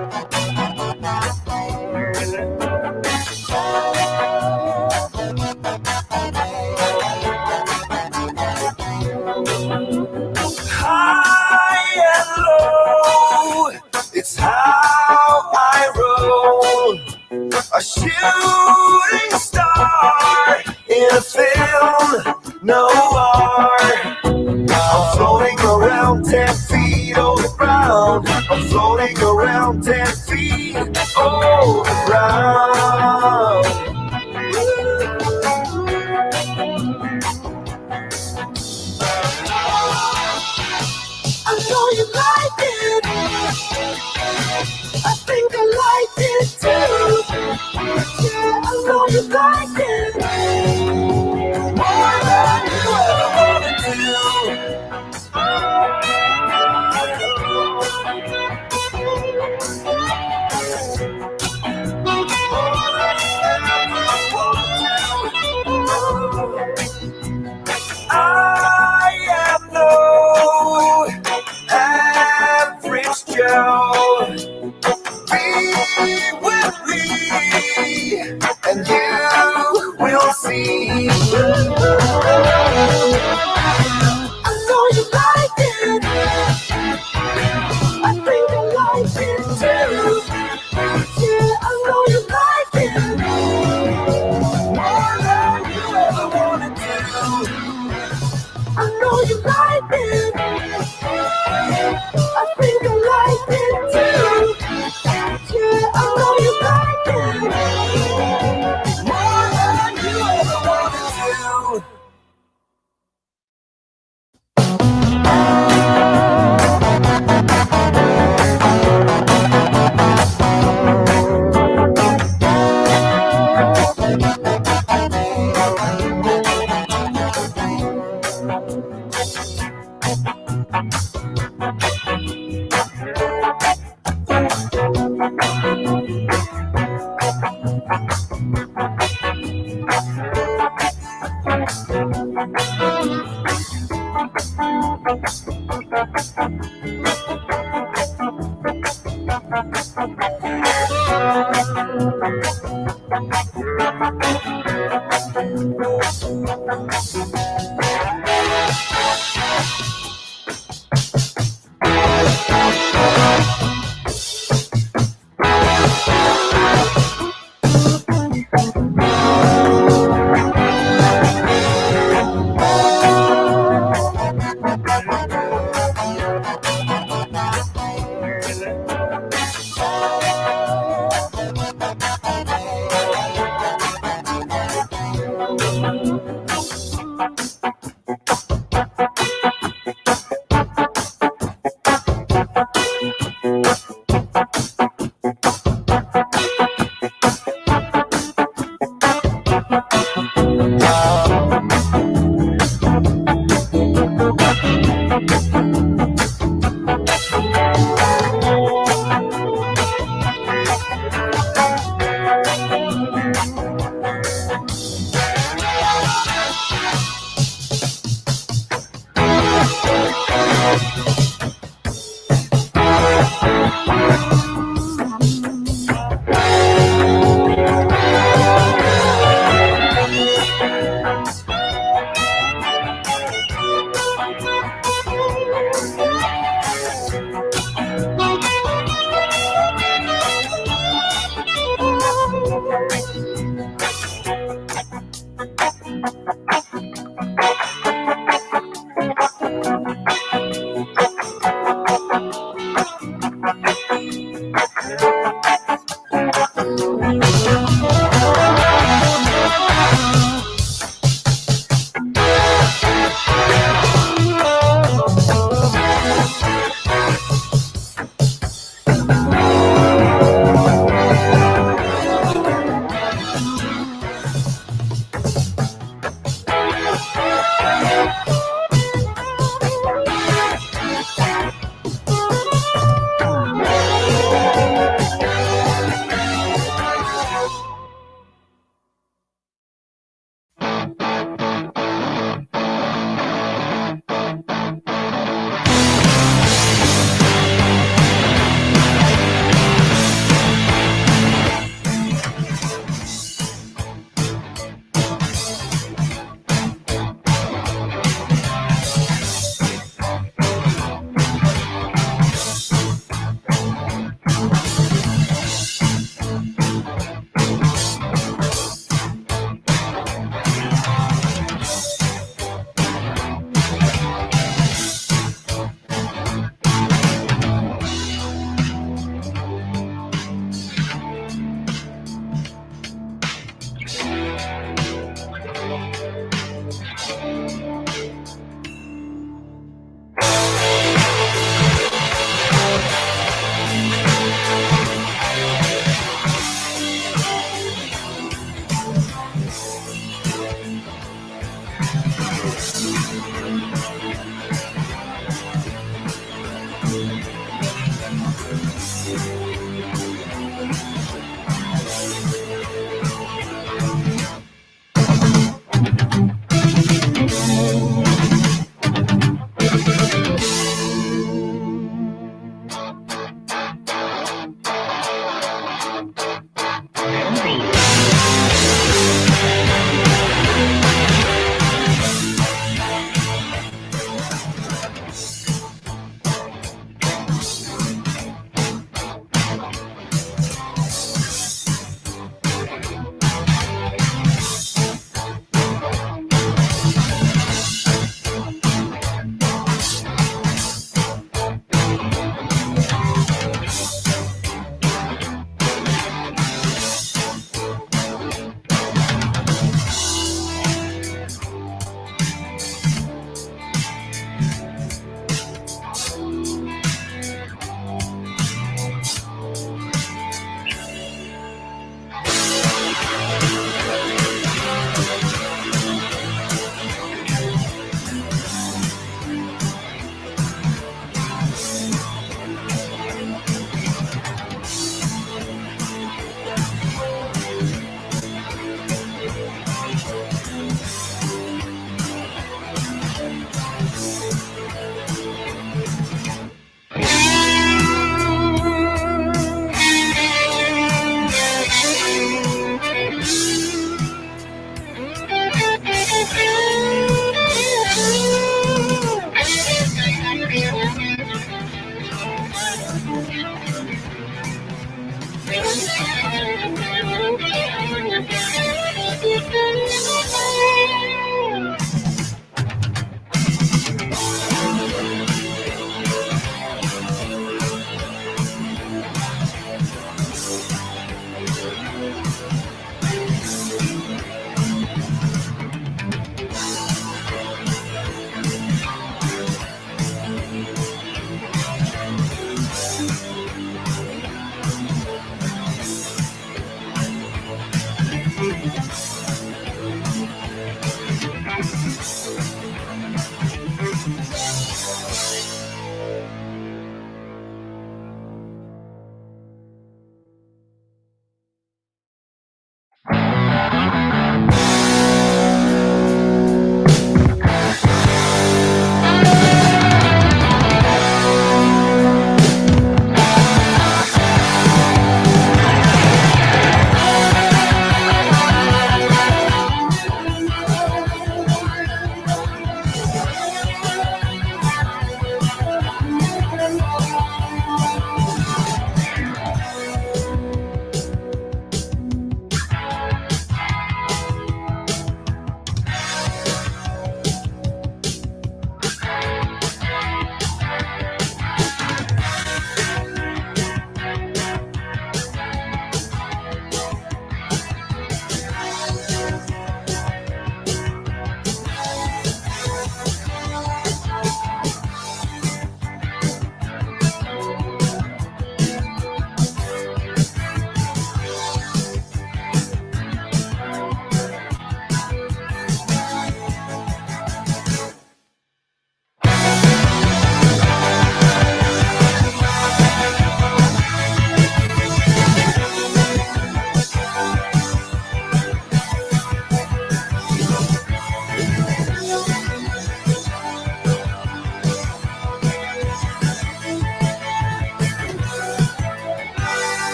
High and low, it's how I roll. A shooting star in a film noir. I'm floating around 10 feet over the ground. I'm floating around 10 feet over the ground. I know you like it. I think I like it too. Yeah, I know you like it more than you ever wanted to. I am no average Joe. Be with me, and you will see. I know you like it. I think I like it too. Yeah, I know you like it more than you ever wanted to. I know you like it. I think I like it too. Yeah, I know you like it more than you ever wanted to.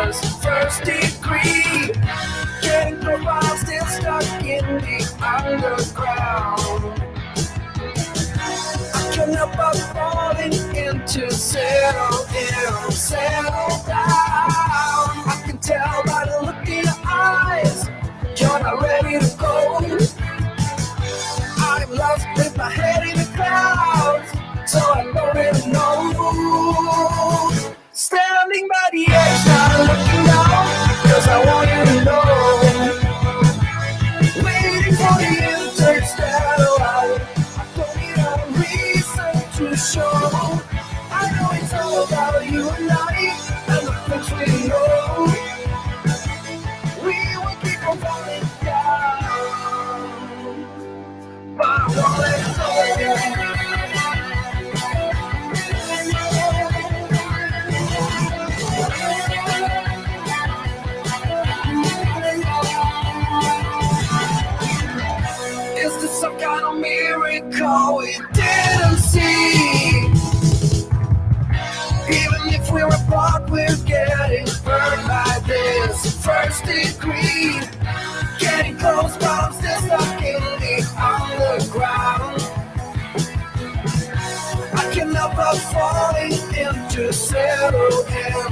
this first degree. Getting profile still stuck in the underground. I can't help but falling into settle down. I can tell by the look in your eyes, you're not ready to go. I'm lost with my head in the clouds, so I don't really know. Standing by the edge, not looking down, 'cause I want you to know. Waiting for the interstellar light. I don't need a reason to show. I know it's all about you and I, and the things we know. We will keep on falling down, but I won't let go. Is this some kind of miracle we didn't see? Even if we're apart, we're getting burned by this first degree. Getting close, but I'm still stuck in the underground. I can't help but falling into settle down.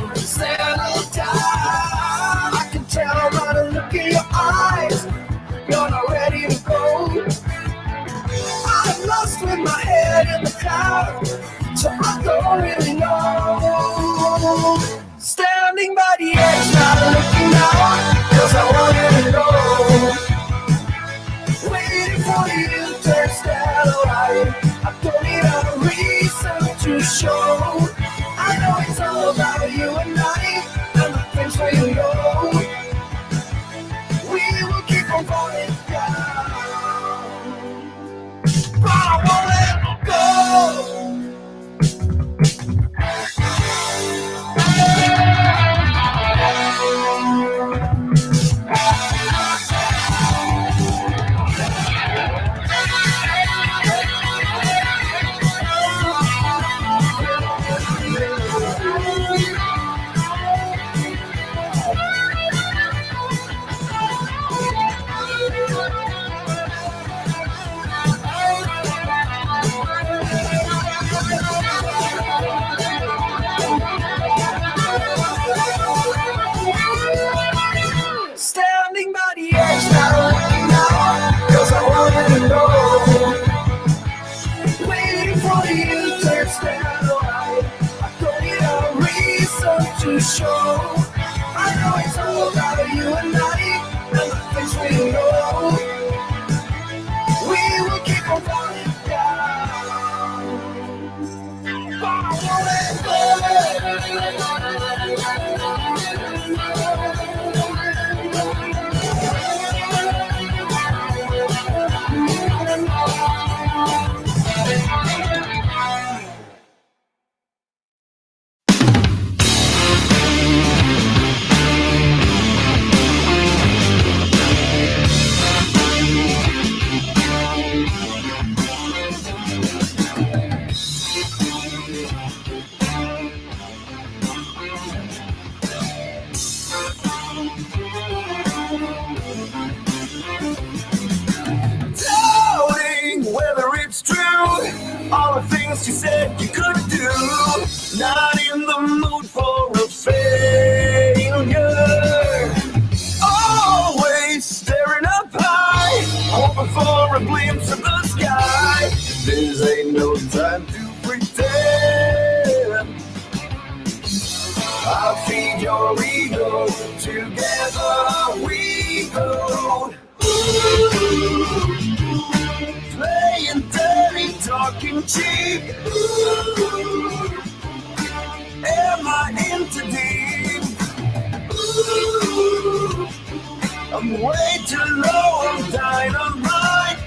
I can tell by the look in your eyes, you're not ready to go. I'm lost with my head in the clouds, so I don't really know. Standing by the edge, not looking down, 'cause I want you to know. Waiting for the interstellar light. I don't need a reason to show. I know it's all about you and I, and the things we know. We will keep on falling down, but I won't let go. Standing by the edge, not looking down, 'cause I want you to know. Waiting for the interstellar light. I don't need a reason to show. I know it's all about you and I, and the things we know. We will keep on falling down, but I won't let go. Doubting whether it's true, all the things you said you could do. Not in the mood for a failure. Always staring up high, hoping for a glimpse of the sky. This ain't no time to pretend. I'll feed your ego, together we go. Playing dirty, talking cheap. Am I in too deep? I'm way too low on dynamite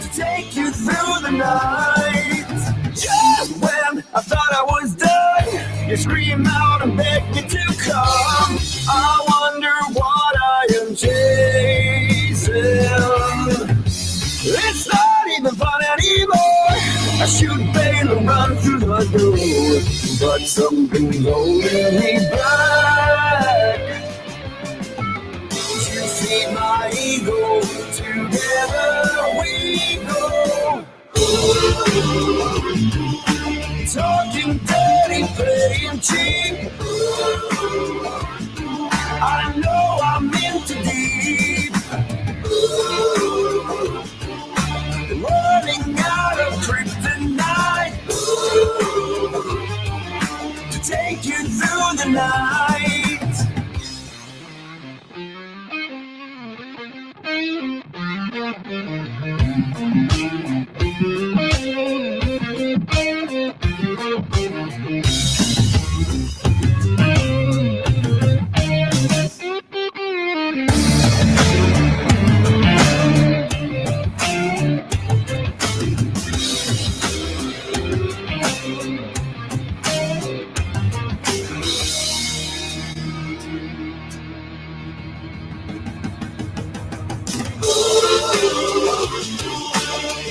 to take you through the night. Just when I thought I was done, you scream out and beg me to come. I wonder what I am chasing. It's not even fun anymore. I shoot bail and run through the door. but something's holding me back. You feed my ego, together we go. Talking dirty, playing cheap. I know I'm in too deep. Running out of kryptonite to take you through the night.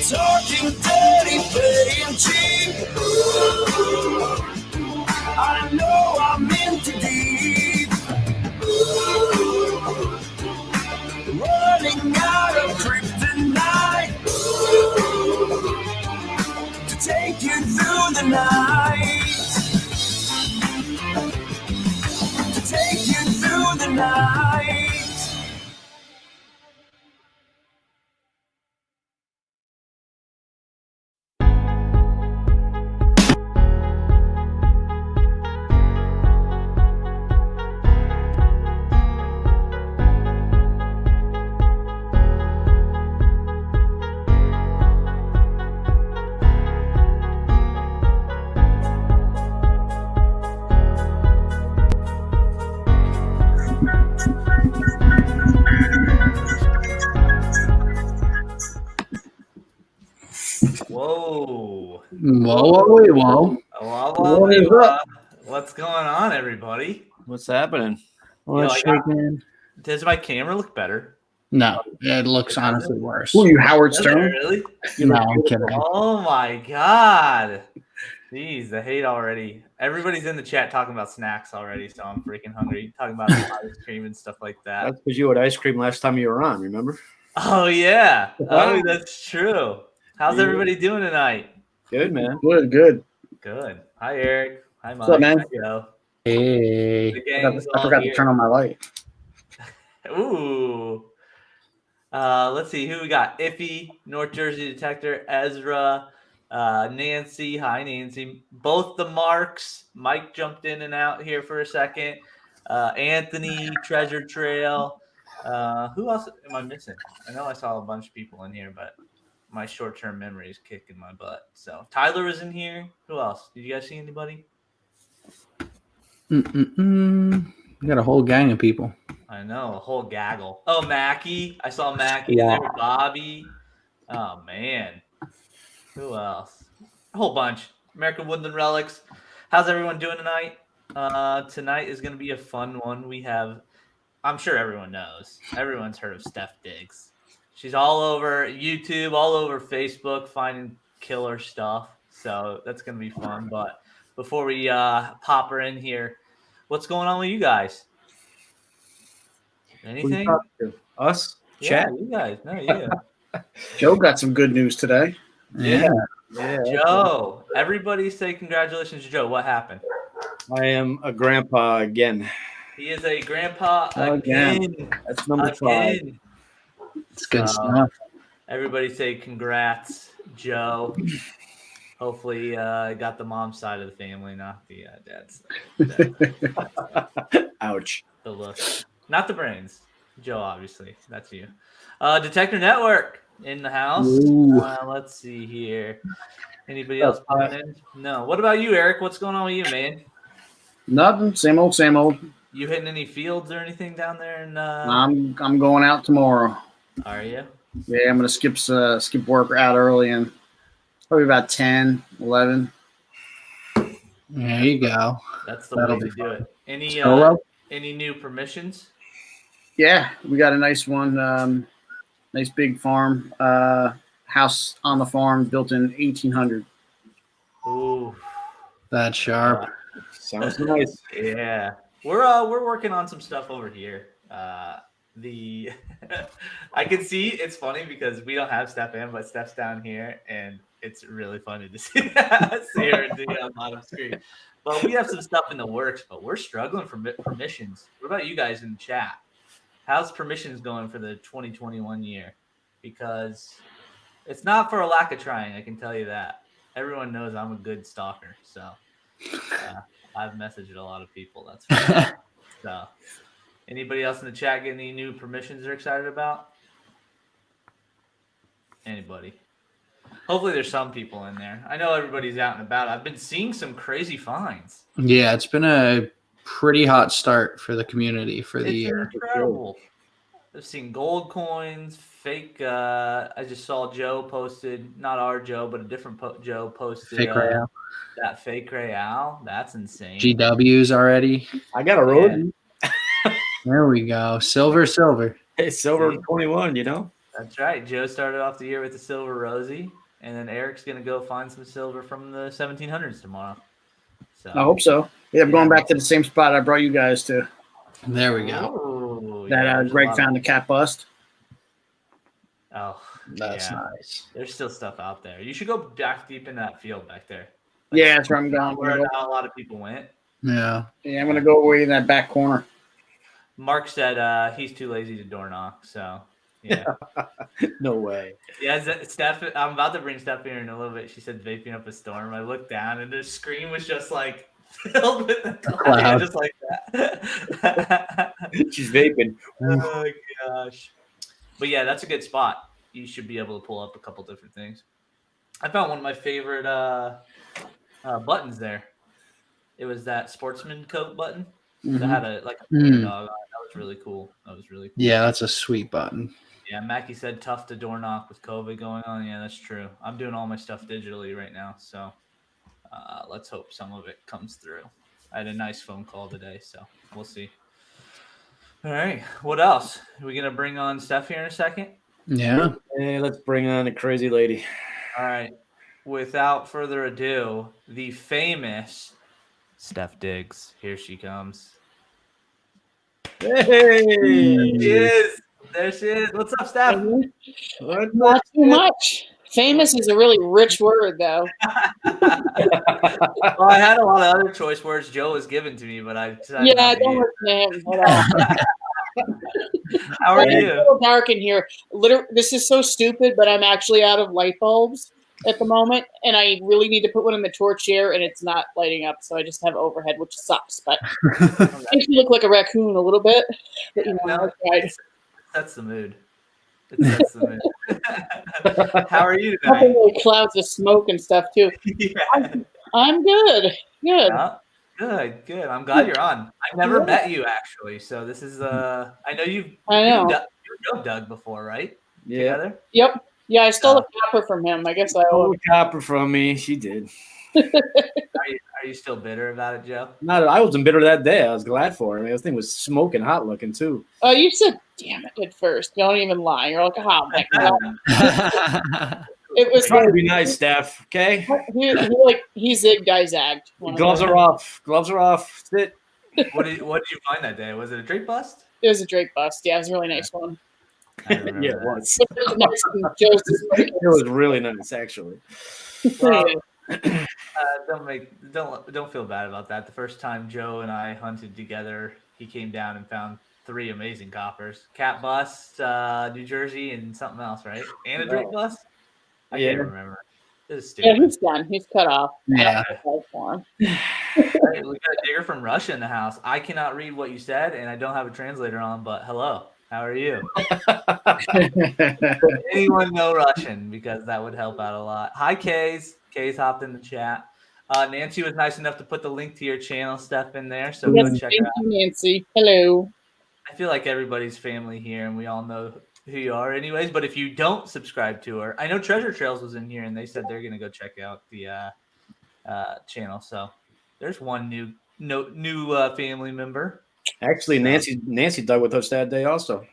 Talking dirty, playing cheap. I know I'm in too deep. Running out of kryptonite to take you through the night. To take you through the night. Whoa. Whoa. What's going on, everybody? What's happening? Does my camera look better? No, it looks honestly worse. Who are you, Howard Does it Stern? really? No, I'm kidding. Oh my god. Jeez, the hate already. Everybody's in the chat talking about snacks already, so I'm freaking hungry. Talking about ice cream and stuff like that. That's because you had ice cream last time you were on, remember? Oh yeah. Oh, that's true. How's everybody doing tonight? Good, man. Good. Good. Hi, Eric. Hi, Mike. What's up, man? Hi, Joe. Hey. The gang's I all forgot here. to turn on my light. Ooh. Let's see who we got. Iffy, North Jersey Detector, Ezra, Nancy. Hi, Nancy. Both the Marks. Mike jumped in and out here for a second. Anthony, Treasure Trail. Who else am I missing? I know I saw a bunch of people in here, but my short-term memory is kicking my butt. So Tyler was in here. Who else? Did you guys see anybody? We got a whole gang of people. I know, a whole gaggle. Oh, Mackie. I saw Mackie in there. Bobby. Oh, man. Who else? A whole bunch. American Woodland Relics. How's everyone doing tonight? Tonight is going to be a fun one. We have, I'm sure everyone knows. Everyone's heard of Stef Diggs. She's all over YouTube, all over Facebook, finding killer stuff. So that's going to be fun. But before we pop her in here, what's going on with you guys? Anything? Us? Yeah, Chat? you guys. No, yeah. Joe got some good news today. Yeah. Joe, everybody say congratulations to Joe. What happened? I am a grandpa again. He is a grandpa Again. again. That's number 5. It's good stuff. Everybody say congrats, Joe. Hopefully, got the mom side of the family, not the dad's. Ouch. The look, not the brains. Joe, obviously, that's you. Detector Network in the house. Let's see here. Anybody else popping in? No. What about you, Eric? What's going on with you, man? Nothing. Same old. You hitting any fields or anything down there? In, I'm going out tomorrow. Are you? Yeah, I'm gonna skip work out early and probably about 10, 11. There you go. That's the That'll way be to do it. Any new permissions? Yeah, we got a nice one. Nice big farm. House on the farm built in 1800. Ooh, That's sharp. Sounds nice. Yeah, we're working on some stuff over here. The I can see it's funny because we don't have Steph in, but Steph's down here, and it's really funny to see her and the bottom screen. But we have some stuff in the works, but we're struggling for permissions. What about you guys in the chat? How's permissions going for the 2021 year? Because it's not for a lack of trying, I can tell you that. Everyone knows I'm a good stalker, so I've messaged a lot of people. That's for sure. So, anybody else in the chat get any new permissions they're excited about? Anybody? Hopefully, there's some people in there. I know everybody's out and about. I've been seeing some crazy finds. Yeah, it's been a pretty hot start for the community for the year. Incredible. I've seen gold coins, fake. I just saw Joe posted, not our Joe, but a different Joe posted Fake Real. that fake Real. That's insane. GWs already. I got a road. There we go. Silver. Hey, silver See? 21, you know? That's right. Joe started off the year with the silver Rosie, and then Eric's going to go find some silver from the 1700s tomorrow. So I hope so. Yeah, I'm going back to the same spot I brought you guys to. There we go. Ooh, That there's a Greg lot found the cat bust. Oh, That's yeah. nice. There's still stuff out there. You should go back deep in that field back there. Yeah, that's where I'm going. Where not a lot of people went. Yeah. Yeah, I'm gonna go way in that back corner. Mark said he's too lazy to door knock, so yeah. No way. Yeah, Steph, I'm about to bring Steph here in a little bit. She said vaping up a storm. I looked down and the screen was just like filled with the cloud, just like that. She's vaping. Oh gosh. But yeah, that's a good spot. You should be able to pull up a couple different things. I found one of my favorite buttons there. It was that sportsman coat button that had a dog on it. That was really cool. Yeah, that's a sweet button. Yeah, Mackie said tough to door knock with COVID going on. Yeah, that's true. I'm doing all my stuff digitally right now, so let's hope some of it comes through. I had a nice phone call today, so we'll see. All right, what else? Are we gonna bring on Steph here in a second? Yeah. Hey, let's bring on a crazy lady. All right. Without further ado, the famous Steph Diggs. Here she comes. Hey! She is. There she is. What's up, Steph? What? Not too much. Famous is a really rich word, though. Well, I had a lot of other choice words Joe was given to me, but I decided Yeah, not to don't use listen to him at all. it. How are It's a you? little dark in here. Literally, this is so stupid, but I'm actually out of light bulbs at the moment, and I really need to put one in the torch here, and it's not lighting up, so I just have overhead, which sucks. But makes me look like a raccoon a little bit. But, you know, No, I tried. That's the mood. That's the mood. How are you Couple tonight? little clouds of smoke and stuff too. Yeah. I'm good. Good. Good. I'm glad you're on. I've never met you actually, so this is I know you know. know Doug before, right? Yeah. Together? Yep. Yeah, I stole the copper from him. I guess I owe Oh, him. copper from me. She did. Are you still bitter about it, Joe? I wasn't bitter that day. I was glad for her. I mean, this thing was smoking hot looking too. Oh, you said "damn it" at first. Don't even lie. You're like, oh my god. It was Trying to be nice, Steph. Okay. he zigged, I zagged. Gloves are off. Gloves are off. Sit. What did you find that day? Was it a Drake bust? It was a Drake bust. Yeah, it was a really nice one. I remember Yeah, that. it was. It was nice and Joe's It was really nice, actually. Well, don't feel bad about that. The first time Joe and I hunted together, he came down and found 3 amazing coppers: cat bust, New Jersey, and something else, right? And a Drake bust. I can't remember. This is Yeah, stupid. he's done. He's cut off. Yeah. For him. Hey, we got a digger from Russia in the house. I cannot read what you said, and I don't have a translator on. But hello, how are you? Anyone know Russian? Because that would help out a lot. Hi, Kays. Kays hopped in the chat. Nancy was nice enough to put the link to your channel stuff in there, so go Yes, check thank her out. you, Nancy. Hello. I feel like everybody's family here, and we all know who you are, anyways. But if you don't subscribe to her, I know Treasure Trails was in here, and they said they're gonna go check out the channel. So there's one new family member. Actually, Nancy dug with us that day also.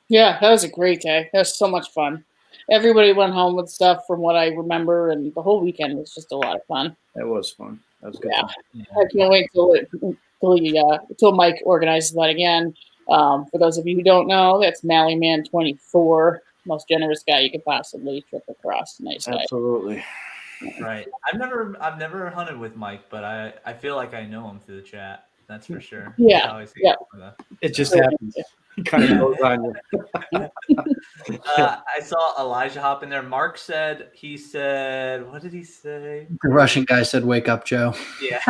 Yeah, that was a great day. That was so much fun. Everybody went home with stuff from what I remember, and the whole weekend was just a lot of fun. That was fun. That was good. Yeah. I can't wait till Mike organizes that again. For those of you who don't know, that's Mallyman 24, most generous guy you could possibly trip across. Nice guy. Absolutely. Right. I've never hunted with Mike, but I feel like I know him through the chat. That's for sure. Yeah, He's always yeah. It just happens. It kind of goes on you. I saw Elijah hop in there. Mark said, what did he say? The Russian guy said, "Wake up, Joe." Yeah.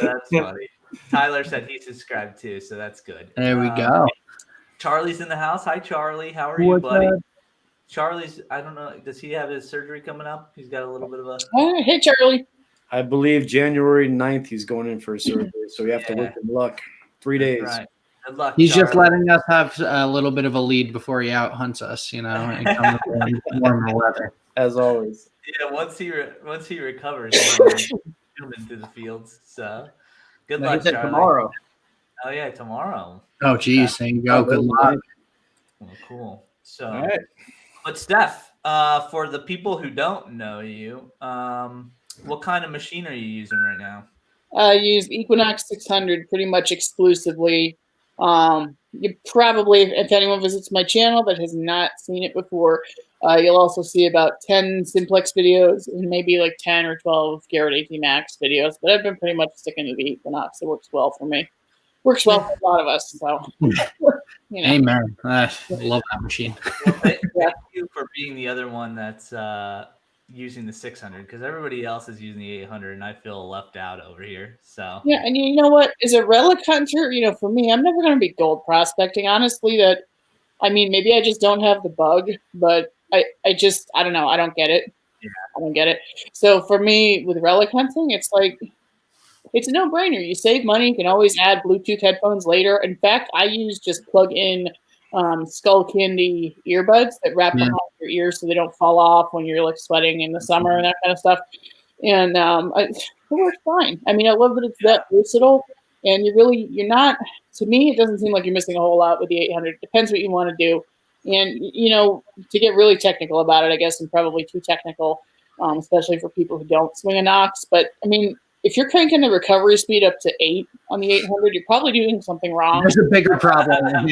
That's funny. Tyler said he subscribed too, so that's good. There we go. Charlie's in the house. Hi, Charlie. How are you, What's buddy? up? Charlie's, I don't know. Does he have his surgery coming up? He's got a little bit of a. Hey, Charlie. I believe January 9th he's going in for surgery, so we have to wish him luck. 3 days. Right. Good luck. He's just Charlie. letting us have a little bit of a lead before he out hunts us, and comes in warmer weather. As always. Yeah, once he recovers, he'll come into the fields. So good luck, Charlie. Tomorrow. Oh yeah, tomorrow. Oh, geez, there you go. Good luck. Oh, cool. So, All right. but Steph, for the people who don't know you, what kind of machine are you using right now? I use Equinox 600 pretty much exclusively. You probably, if anyone visits my channel that has not seen it before, you'll also see about 10 Simplex videos and maybe like 10 or 12 Garrett AT Max videos. But I've been pretty much sticking to the Equinox. It works well for me. Works well for a lot of us. So, Amen. I love that machine. Well, thank you for being the other one that's using the 600, because everybody else is using the 800 and I feel left out over here. So yeah, and you know what? As a relic hunter, for me, I'm never going to be gold prospecting. Honestly, maybe I just don't have the bug, but I don't know. I don't get it. Yeah. I don't get it. So for me, with relic hunting, it's like, it's a no-brainer. You save money. You can always add Bluetooth headphones later. In fact, I use just plug-in Skull Candy earbuds that wrap behind your ears so they don't fall off when you're like sweating in the summer and that kind of stuff. And it works fine. I love that it's that versatile. And you're not, to me, it doesn't seem like you're missing a whole lot with the 800. It depends what you want to do. And, to get really technical about it, I guess I'm probably too technical, especially for people who don't swing a Nox. But, if you're cranking the recovery speed up to 8 on the 800, you're probably doing something wrong. There's a bigger problem.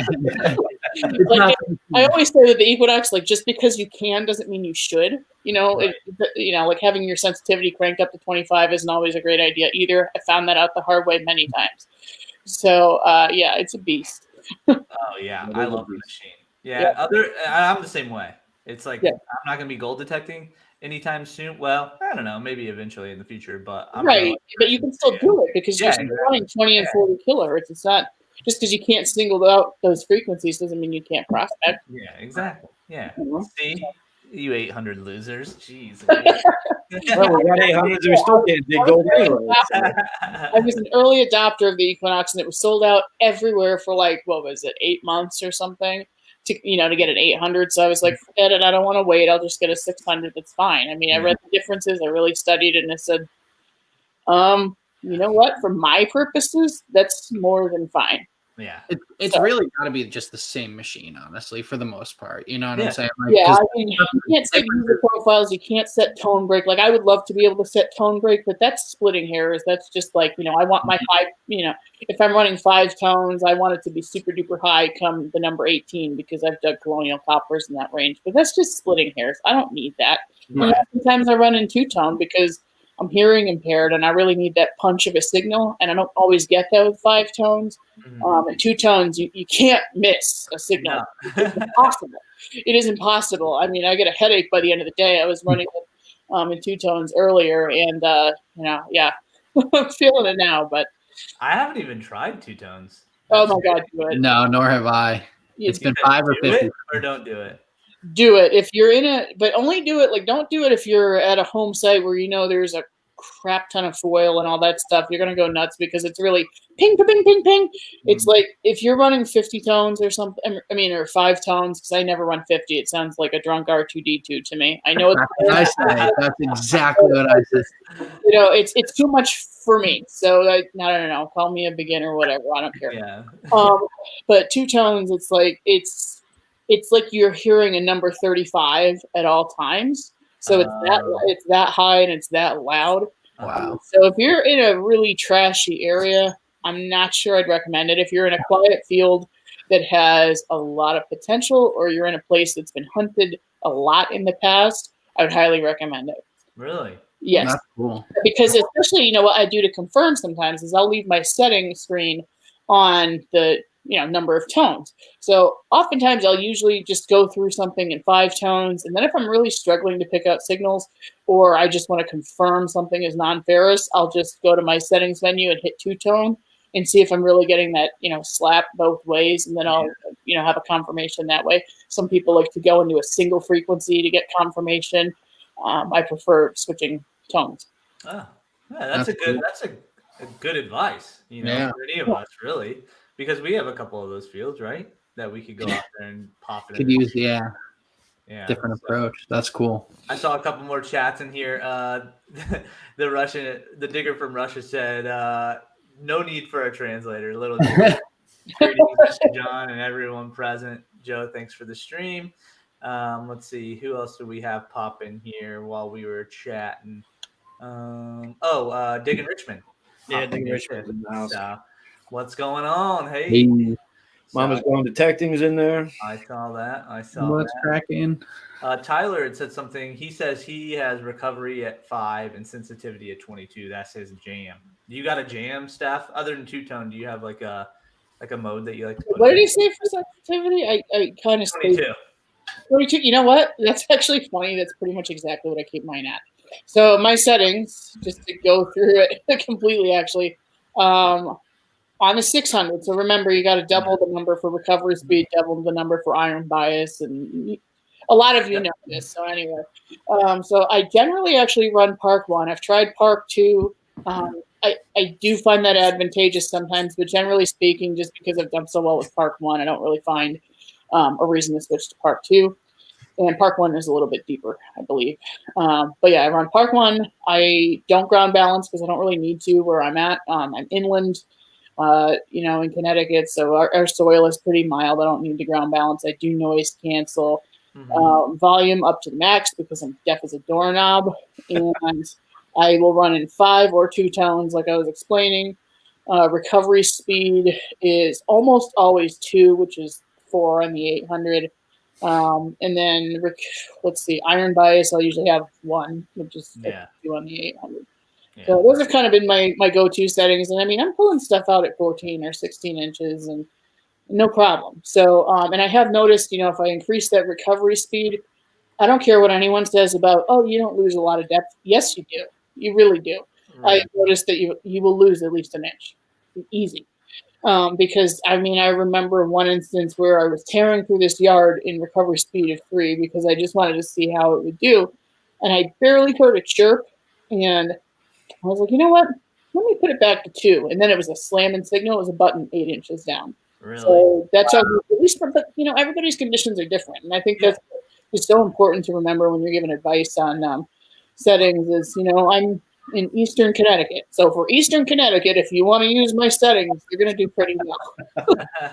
I always say with the Equinox, like, just because you can doesn't mean you should. Like having your sensitivity cranked up to 25 isn't always a great idea either. I found that out the hard way many times. So, it's a beast. oh yeah, I love the machine. Yeah. I'm the same way. It's like I'm not gonna be gold detecting anytime soon. Well, I don't know, maybe eventually in the future, but but you can still do it because you're still running 20 and 40 kilohertz. It's not just because you can't single out those frequencies doesn't mean you can't prospect. Yeah, exactly. Yeah. Mhm. See, you 800 losers. Jeez. Well, we got 800s and we still can't dig gold anyway. I was an early adopter of the Equinox, and it was sold out everywhere for 8 months or something to get an 800. So I was like, forget it. I don't want to wait. I'll just get a 600. That's fine. I read the differences. I really studied it, and I said, you know what? For my purposes, that's more than fine. Yeah. It's really got to be just the same machine, honestly, for the most part. You know what I'm saying? You can't set user profiles. You can't set tone break. Like, I would love to be able to set tone break, but that's splitting hairs. That's just I want my 5, if I'm running 5 tones, I want it to be super duper high come the number 18 because I've dug colonial coppers in that range. But that's just splitting hairs. I don't need that. Right. Sometimes I run in 2-tone because I'm hearing impaired and I really need that punch of a signal, and I don't always get that with 5 tones. At 2 tones, you can't miss a signal. No. It's impossible. It is impossible. I get a headache by the end of the day. I was running in 2 tones earlier, and I'm feeling it now. But I haven't even tried 2 tones. oh my God, do it! No, nor have I. It's been 5 or 50. Or don't do it. Do it if you're in it, but only do it. Don't do it if you're at a home site where there's a crap ton of foil and all that stuff. You're gonna go nuts because it's really ping, ping, ping, ping. It's like if you're running 50 tones or something. Or 5 tones, because I never run 50. It sounds like a drunk R2D2 to me. I know That's what I say. That's exactly what I say. It's too much for me. So I don't know. Call me a beginner, whatever. I don't care. Yeah. But 2 tones, it's like you're hearing a number 35 at all times. So it's that high and it's that loud. Wow. So if you're in a really trashy area, I'm not sure I'd recommend it. If you're in a quiet field that has a lot of potential, or you're in a place that's been hunted a lot in the past, I would highly recommend it. Really? Yes. That's cool. Because especially, what I do to confirm sometimes is I'll leave my setting screen on the number of tones. So oftentimes I'll usually just go through something in 5 tones, and then if I'm really struggling to pick out signals, or I just want to confirm something is non-ferrous, I'll just go to my settings menu and hit 2-tone and see if I'm really getting that slap both ways, and then I'll have a confirmation that way. Some people like to go into a single frequency to get confirmation. I prefer switching tones. Oh, yeah, that's a good advice, for any of us, really, because we have a couple of those fields, right, that we could go out there and pop it. Could use different approach. That's cool. I saw a couple more chats in here. The digger from Russia said, "No need for a translator." Little Greetings, Mr. John, and everyone present. Joe, thanks for the stream. Let's see, who else do we have pop in here while we were chatting? Diggin' Richmond. Yeah, Diggin' Richmond in the house. So, what's going on? Hey. Mama's going detecting's in there. I saw that. What's cracking? Tyler had said something. He says he has recovery at 5 and sensitivity at 22. That's his jam. You got a jam, Steph? Other than 2-tone, do you have like a mode that you like to put What did he say for sensitivity? I kind of 22. 22. You know what? That's actually funny. That's pretty much exactly what I keep mine at. So my settings, just to go through it completely, actually, on the 600. So remember, you got to double the number for recovery speed, double the number for iron bias, and a lot of you know this. So anyway, so I generally actually run Park 1. I've tried Park 2. I do find that advantageous sometimes, but generally speaking, just because I've done so well with Park 1, I don't really find a reason to switch to Park 2. And Park 1 is a little bit deeper, I believe. But yeah, I run Park 1. I don't ground balance because I don't really need to where I'm at. I'm inland, in Connecticut, so our soil is pretty mild. I don't need to ground balance. I do noise cancel. Volume up to the max because I'm deaf as a doorknob. And I will run in 5 or 2 tones, like I was explaining. Recovery speed is almost always 2, which is 4 on the 800. And then let's see, iron bias, I'll usually have 1, which is 2 on the 800. Yeah. So those have kind of been my go-to settings. And I mean, I'm pulling stuff out at 14 or 16 inches and no problem. So, and I have noticed, if I increase that recovery speed, I don't care what anyone says about, oh, you don't lose a lot of depth. Yes, you do. You really do. Right. I noticed that you will lose at least an inch. Easy. Because, I mean, I remember one instance where I was tearing through this yard in recovery speed of 3 because I just wanted to see how it would do. And I barely heard a chirp. And I was like, you know what? Let me put it back to 2. And then it was a slamming signal. It was a button 8 inches down. Really? So that's how, at least but everybody's conditions are different. And I think that's just so important to remember when you're giving advice on settings is, I'm in Eastern Connecticut. So for Eastern Connecticut, if you want to use my settings, you're going to do pretty well.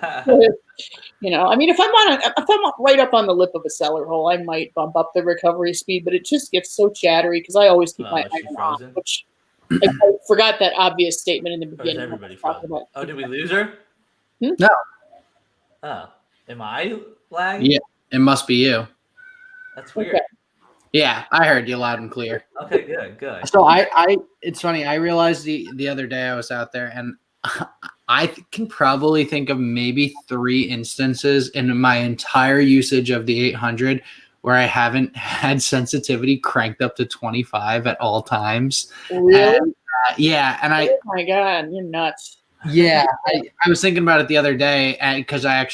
I mean, if I'm right up on the lip of a cellar hole, I might bump up the recovery speed, but it just gets so chattery because I always keep my iron off, which I forgot that obvious statement in the beginning. Everybody frozen? Oh, did we lose her? No. Oh, am I lagging? Yeah, it must be you. That's weird. Okay. Yeah, I heard you loud and clear. Okay, good. So it's funny. I realized the other day I was out there, and I can probably think of maybe 3 instances in my entire usage of the 800 where I haven't had sensitivity cranked up to 25 at all times. Really? And, oh my God, you're nuts. Yeah, I was thinking about it the other day, and because I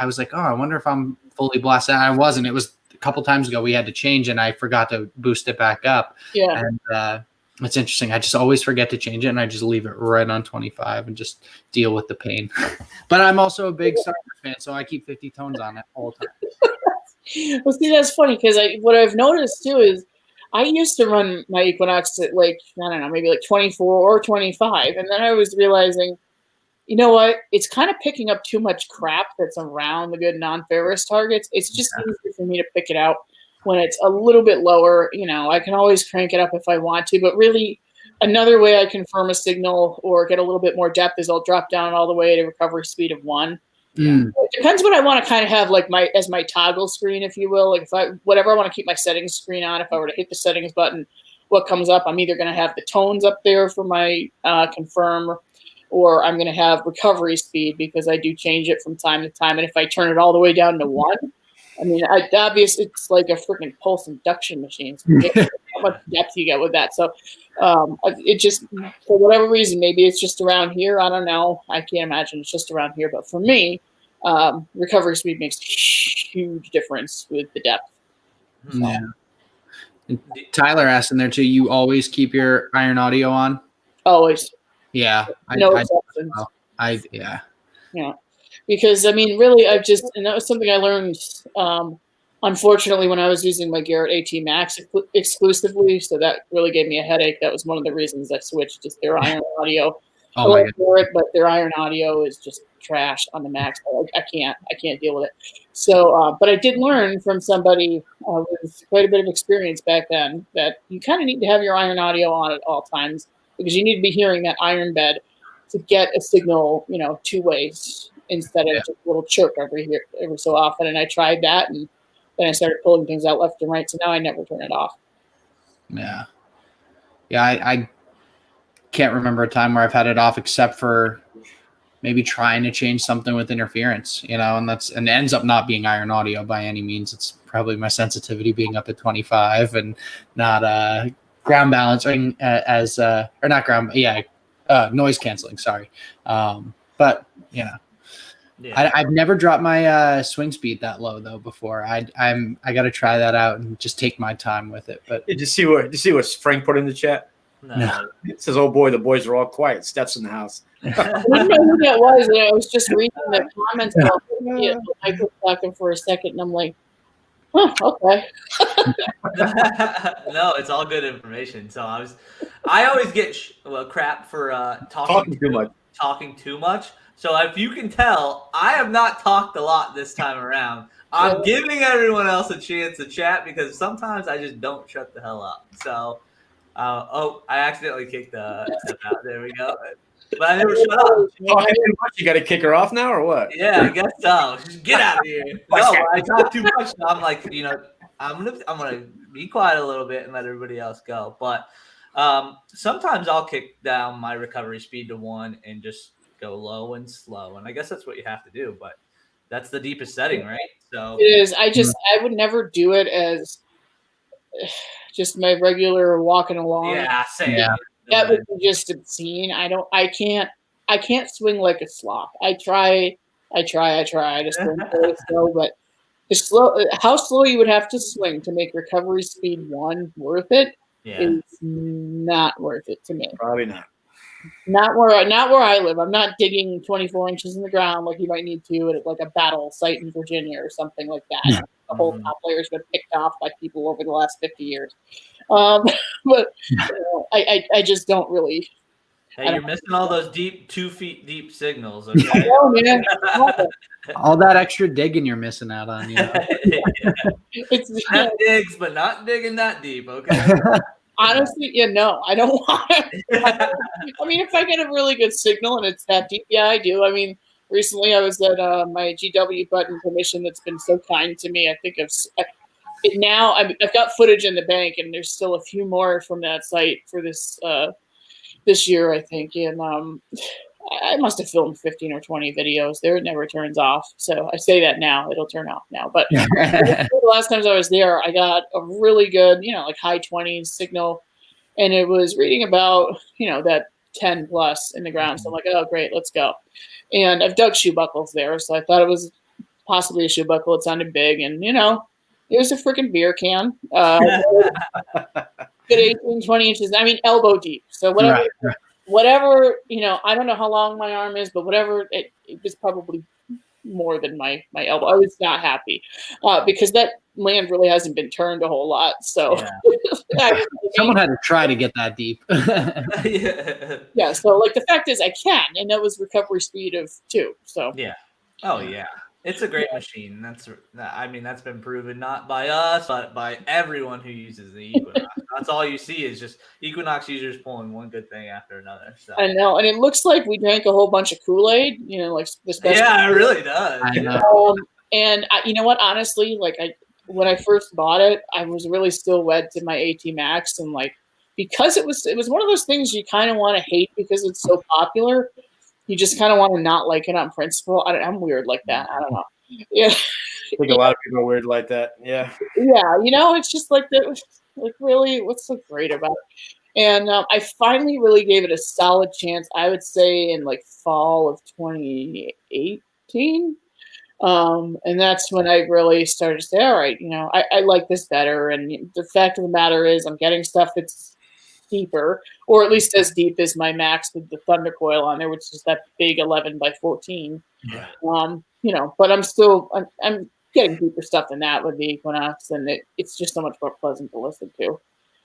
was like, oh, I wonder if I'm fully blasted. And I wasn't. It was a couple times ago we had to change, and I forgot to boost it back up. Yeah, and it's interesting. I just always forget to change it, and I just leave it right on 25 and just deal with the pain. But I'm also a big Star Wars fan, so I keep 50 tones on it all the time. Well, see, that's funny because what I've noticed too is I used to run my Equinox at maybe 24 or 25, and then I was realizing, you know what? It's kind of picking up too much crap that's around the good non-ferrous targets. It's just easier for me to pick it out when it's a little bit lower, I can always crank it up if I want to. But really, another way I confirm a signal or get a little bit more depth is I'll drop down all the way to recovery speed of 1. It depends what I want to kind of have like as my toggle screen, if you will. Like whatever I want to keep my settings screen on, if I were to hit the settings button, what comes up, I'm either going to have the tones up there for my confirm, or I'm going to have recovery speed because I do change it from time to time. And if I turn it all the way down to 1, I mean, obviously it's like a freaking pulse induction machine. So how much depth you get with that. So it just, for whatever reason, maybe it's just around here. I don't know. I can't imagine it's just around here. But for me, recovery speed makes a huge difference with the depth. So. Yeah. And Tyler asked in there too, you always keep your iron audio on? Always. Yeah. No exceptions. Yeah. Because I mean, really, and that was something I learned, unfortunately, when I was using my Garrett AT Max exclusively. So that really gave me a headache. That was one of the reasons I switched, just their iron audio. I like Garrett, but their iron audio is just trash on the Max. I can't deal with it. So, but I did learn from somebody with quite a bit of experience back then that you kind of need to have your iron audio on at all times because you need to be hearing that iron bed to get a signal, 2 ways instead of just a little chirp every so often. And I tried that, and then I started pulling things out left and right. So now I never turn it off. Yeah. Yeah, I can't remember a time where I've had it off except for maybe trying to change something with interference, and it ends up not being iron audio by any means. It's probably my sensitivity being up at 25 and not ground balancing noise canceling. Sorry. But I've never dropped my swing speed that low though before. I got to try that out and just take my time with it. But did you see what Frank put in the chat? No. It says, "Oh boy, the boys are all quiet. Steph's in the house." I didn't know who that was. And I was just reading the comments about it. I was talking for a second, and I'm like, okay. No, it's all good information. So I always get crap for talking too much. So if you can tell, I have not talked a lot this time around. I'm giving everyone else a chance to chat because sometimes I just don't shut the hell up. So, I accidentally kicked Stef out. There we go. But I never shut up. Talking too much, you got to kick her off now, or what? Yeah, I guess so. Just get out of here. No, I talk too much. So I'm like, I'm gonna be quiet a little bit and let everybody else go. But sometimes I'll kick down my recovery speed to 1 and just go low and slow. And I guess that's what you have to do. But that's the deepest setting, right? So it is. I would never do it as just my regular walking along. Yeah, same. Yeah. That would be just obscene. I can't swing like a slop. I try to swing really slow, but how slow you would have to swing to make recovery speed 1 worth it is not worth it to me. Probably not. Not where I live. I'm not digging 24 inches in the ground like you might need to at like a battle site in Virginia or something like that. Yeah. The whole top player's been picked off by people over the last 50 years. But I just don't really. Hey, you're missing all those 2 feet deep signals. Okay? Oh, man. all that extra digging you're missing out on. It's not digs, but not digging that deep. Okay. Honestly, no, I don't want it. I mean, if I get a really good signal and it's that deep, yeah, I do. I mean, recently I was at my GW button commission that's been so kind to me. I think it now. I've got footage in the bank, and there's still a few more from that site for this year, I think. And I must have filmed 15 or 20 videos there. It never turns off. So I say that now. It'll turn off now. But the last times I was there, I got a really good, like high 20s signal. And it was reading about, that 10 plus in the ground. So I'm like, oh, great, let's go. And I've dug shoe buckles there. So I thought it was possibly a shoe buckle. It sounded big. And, it was a freaking beer can. Good 18, 20 inches. I mean, elbow deep. So whatever. Right. Whatever, I don't know how long my arm is, but whatever, it was probably more than my elbow. I was not happy because that land really hasn't been turned a whole lot. So someone had to try to get that deep. Yeah. So the fact is I can, and that was recovery speed of 2. So yeah. Oh yeah. It's a great machine. That's been proven not by us, but by everyone who uses the Equinox. That's all you see is just Equinox users pulling one good thing after another. So I know, and it looks like we drank a whole bunch of Kool-Aid, like the special. yeah, it really does. I know. And you know what? Honestly, when I first bought it, I was really still wed to my AT Max, and because it was one of those things you kind of want to hate because it's so popular. You just kind of want to not like it on principle. I'm weird like that. I don't know. Yeah, I think a lot of people are weird like that. Yeah. yeah. It's just like that. Like, really, what's so great about it? And I finally really gave it a solid chance. I would say in fall of 2018. And that's when I really started to say, all right, I like this better. And the fact of the matter is I'm getting stuff that's deeper, or at least as deep as my Max with the Thunder Coil on there, which is that big 11 by 14. Right. But I'm getting deeper stuff than that with the Equinox, and it's just so much more pleasant to listen to.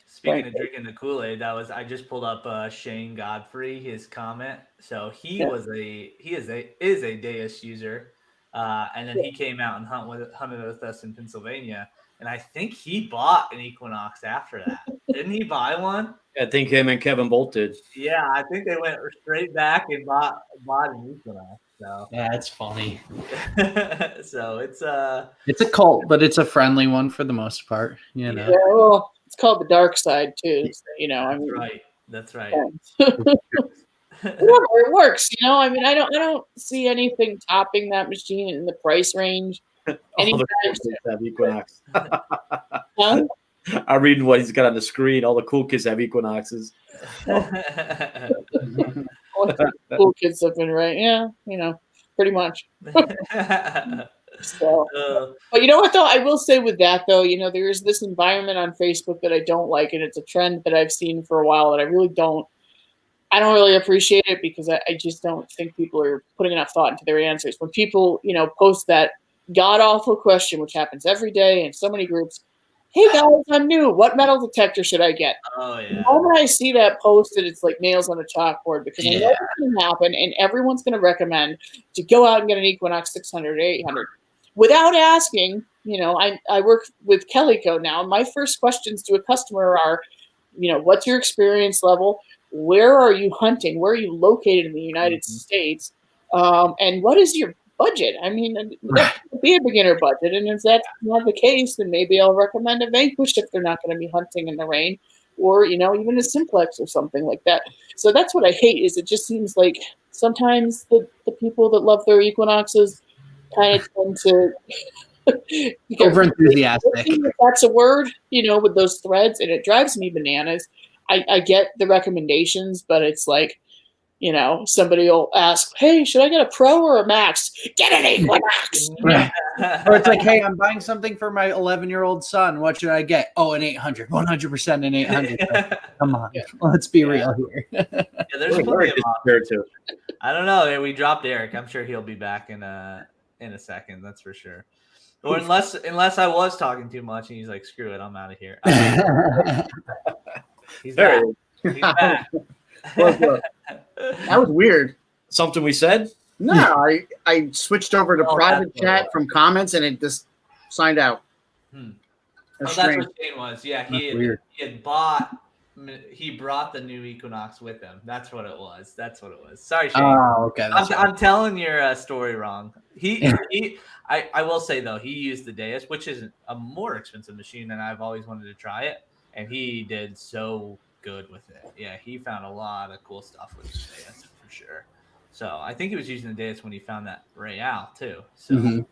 Speaking of drinking the Kool-Aid, I just pulled up Shane Godfrey, his comment. So he is a Deus user, and then he came out and hunted with us in Pennsylvania, and I think he bought an Equinox after that. Didn't he buy one? I think him and Kevin Bolt did. Yeah, I think they went straight back and bought an Equinox. So Yeah, it's funny. so it's a cult, but it's a friendly one for the most part. Yeah, well, it's called the dark side too. So, That's right. It works. I don't see anything topping that machine in the price range. All the cool kids have Equinox. Huh? I'm reading what he's got on the screen. All the cool kids have Equinoxes. Cool kids have been right. Yeah, pretty much. So, but you know what though? I will say with that though, there is this environment on Facebook that I don't like, and it's a trend that I've seen for a while that I don't really appreciate it because I just don't think people are putting enough thought into their answers. When people, post that god awful question, which happens every day in so many groups. Hey guys, I'm new. What metal detector should I get? Oh yeah. The moment I see that posted, it's like nails on a chalkboard because I know what's going to happen, and everyone's going to recommend to go out and get an Equinox 600 or 800 without asking. I work with Calico now. My first questions to a customer are, what's your experience level? Where are you hunting? Where are you located in the United States? And what is your budget? I mean, that could be a beginner budget. And if that's not the case, then maybe I'll recommend a Vanquish if they're not going to be hunting in the rain, or, even a Simplex or something like that. So that's what I hate is it just seems like sometimes the people that love their Equinoxes kind of tend to over enthusiastic. That's a word, with those threads, and it drives me bananas. I get the recommendations, but it's like, somebody will ask, hey, should I get a Pro or a Max? Get an Equinox! Right. Or it's like, hey, I'm buying something for my 11-year-old son. What should I get? Oh, an 800. 100% an 800. Come on. Let's be real here. There's plenty of options. I don't know. We dropped Eric. I'm sure he'll be back in a second. That's for sure. Or unless I was talking too much and he's like, screw it, I'm out of here. He's back. He's back. Look. That was weird. Something we said? No, I switched over to private chat from comments and it just signed out. That's what Shane was. Yeah, he brought the new Equinox with him. That's what it was. Sorry, Shane. Oh, okay. I'm telling your story wrong. I will say though, he used the Deus, which is a more expensive machine than I've always wanted to try it, and he did so good with it. Yeah, he found a lot of cool stuff with the Deus for sure. So I think he was using the Deus when he found that Real too. So and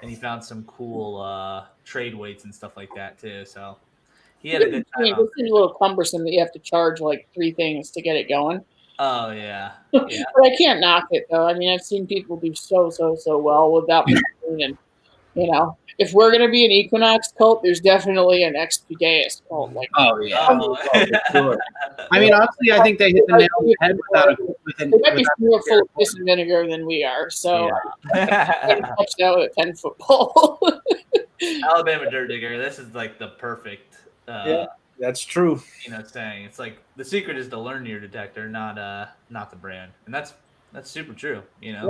he found some cool trade weights and stuff like that too. So he had a good time. This is a little cumbersome that you have to charge like 3 things to get it going. Oh yeah. But I can't knock it though. I mean, I've seen people do so well with that machine, and if we're gonna be an Equinox cult, there's definitely an XP Deus cult. Sure. I mean, honestly, I think they hit the nail on the head they might be more full of piss and vinegar than we are. So touched out with a 10-foot pole. Alabama Dirt Digger. This is like the perfect. That's true. Saying it's like the secret is to learn your detector, not the brand, and that's super true. Yep.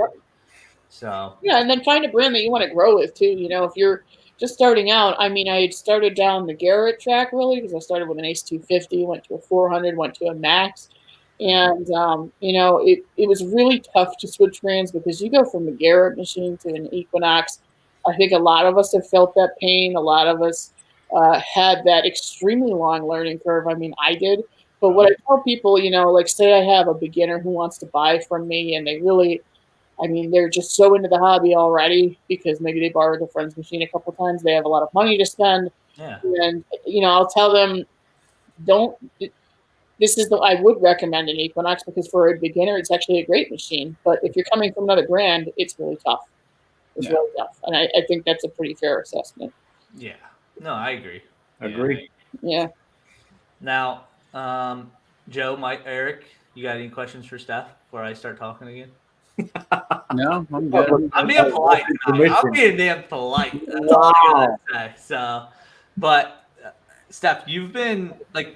So yeah, and then find a brand that you want to grow with too. You know, if you're just starting out, I mean, I had started down the Garrett track really because I started with an Ace 250, went to a 400, went to a Max, and you know, it was really tough to switch brands because you go from the Garrett machine to an Equinox. I think a lot of us have felt that pain. A lot of us had that extremely long learning curve. I mean, I did. But what I tell people, you know, like say I have a beginner who wants to buy from me and they really, I mean, they're just so into the hobby already because maybe they borrowed a friend's machine a couple times. They have a lot of money to spend. yeah, And, you know, I'll tell them, don't, this is the, I would recommend an Equinox because for a beginner, it's actually a great machine. But if you're coming from another brand, it's really tough. It's really tough. And I think that's a pretty fair assessment. yeah. No, I agree. Agree. Yeah. Now, Joe, Mike, Eric, you got any questions for Steph before I start talking again? No, I'm good. I'm being polite. I'm being damn polite. That's all I gotta say. So, but Steph, you've been like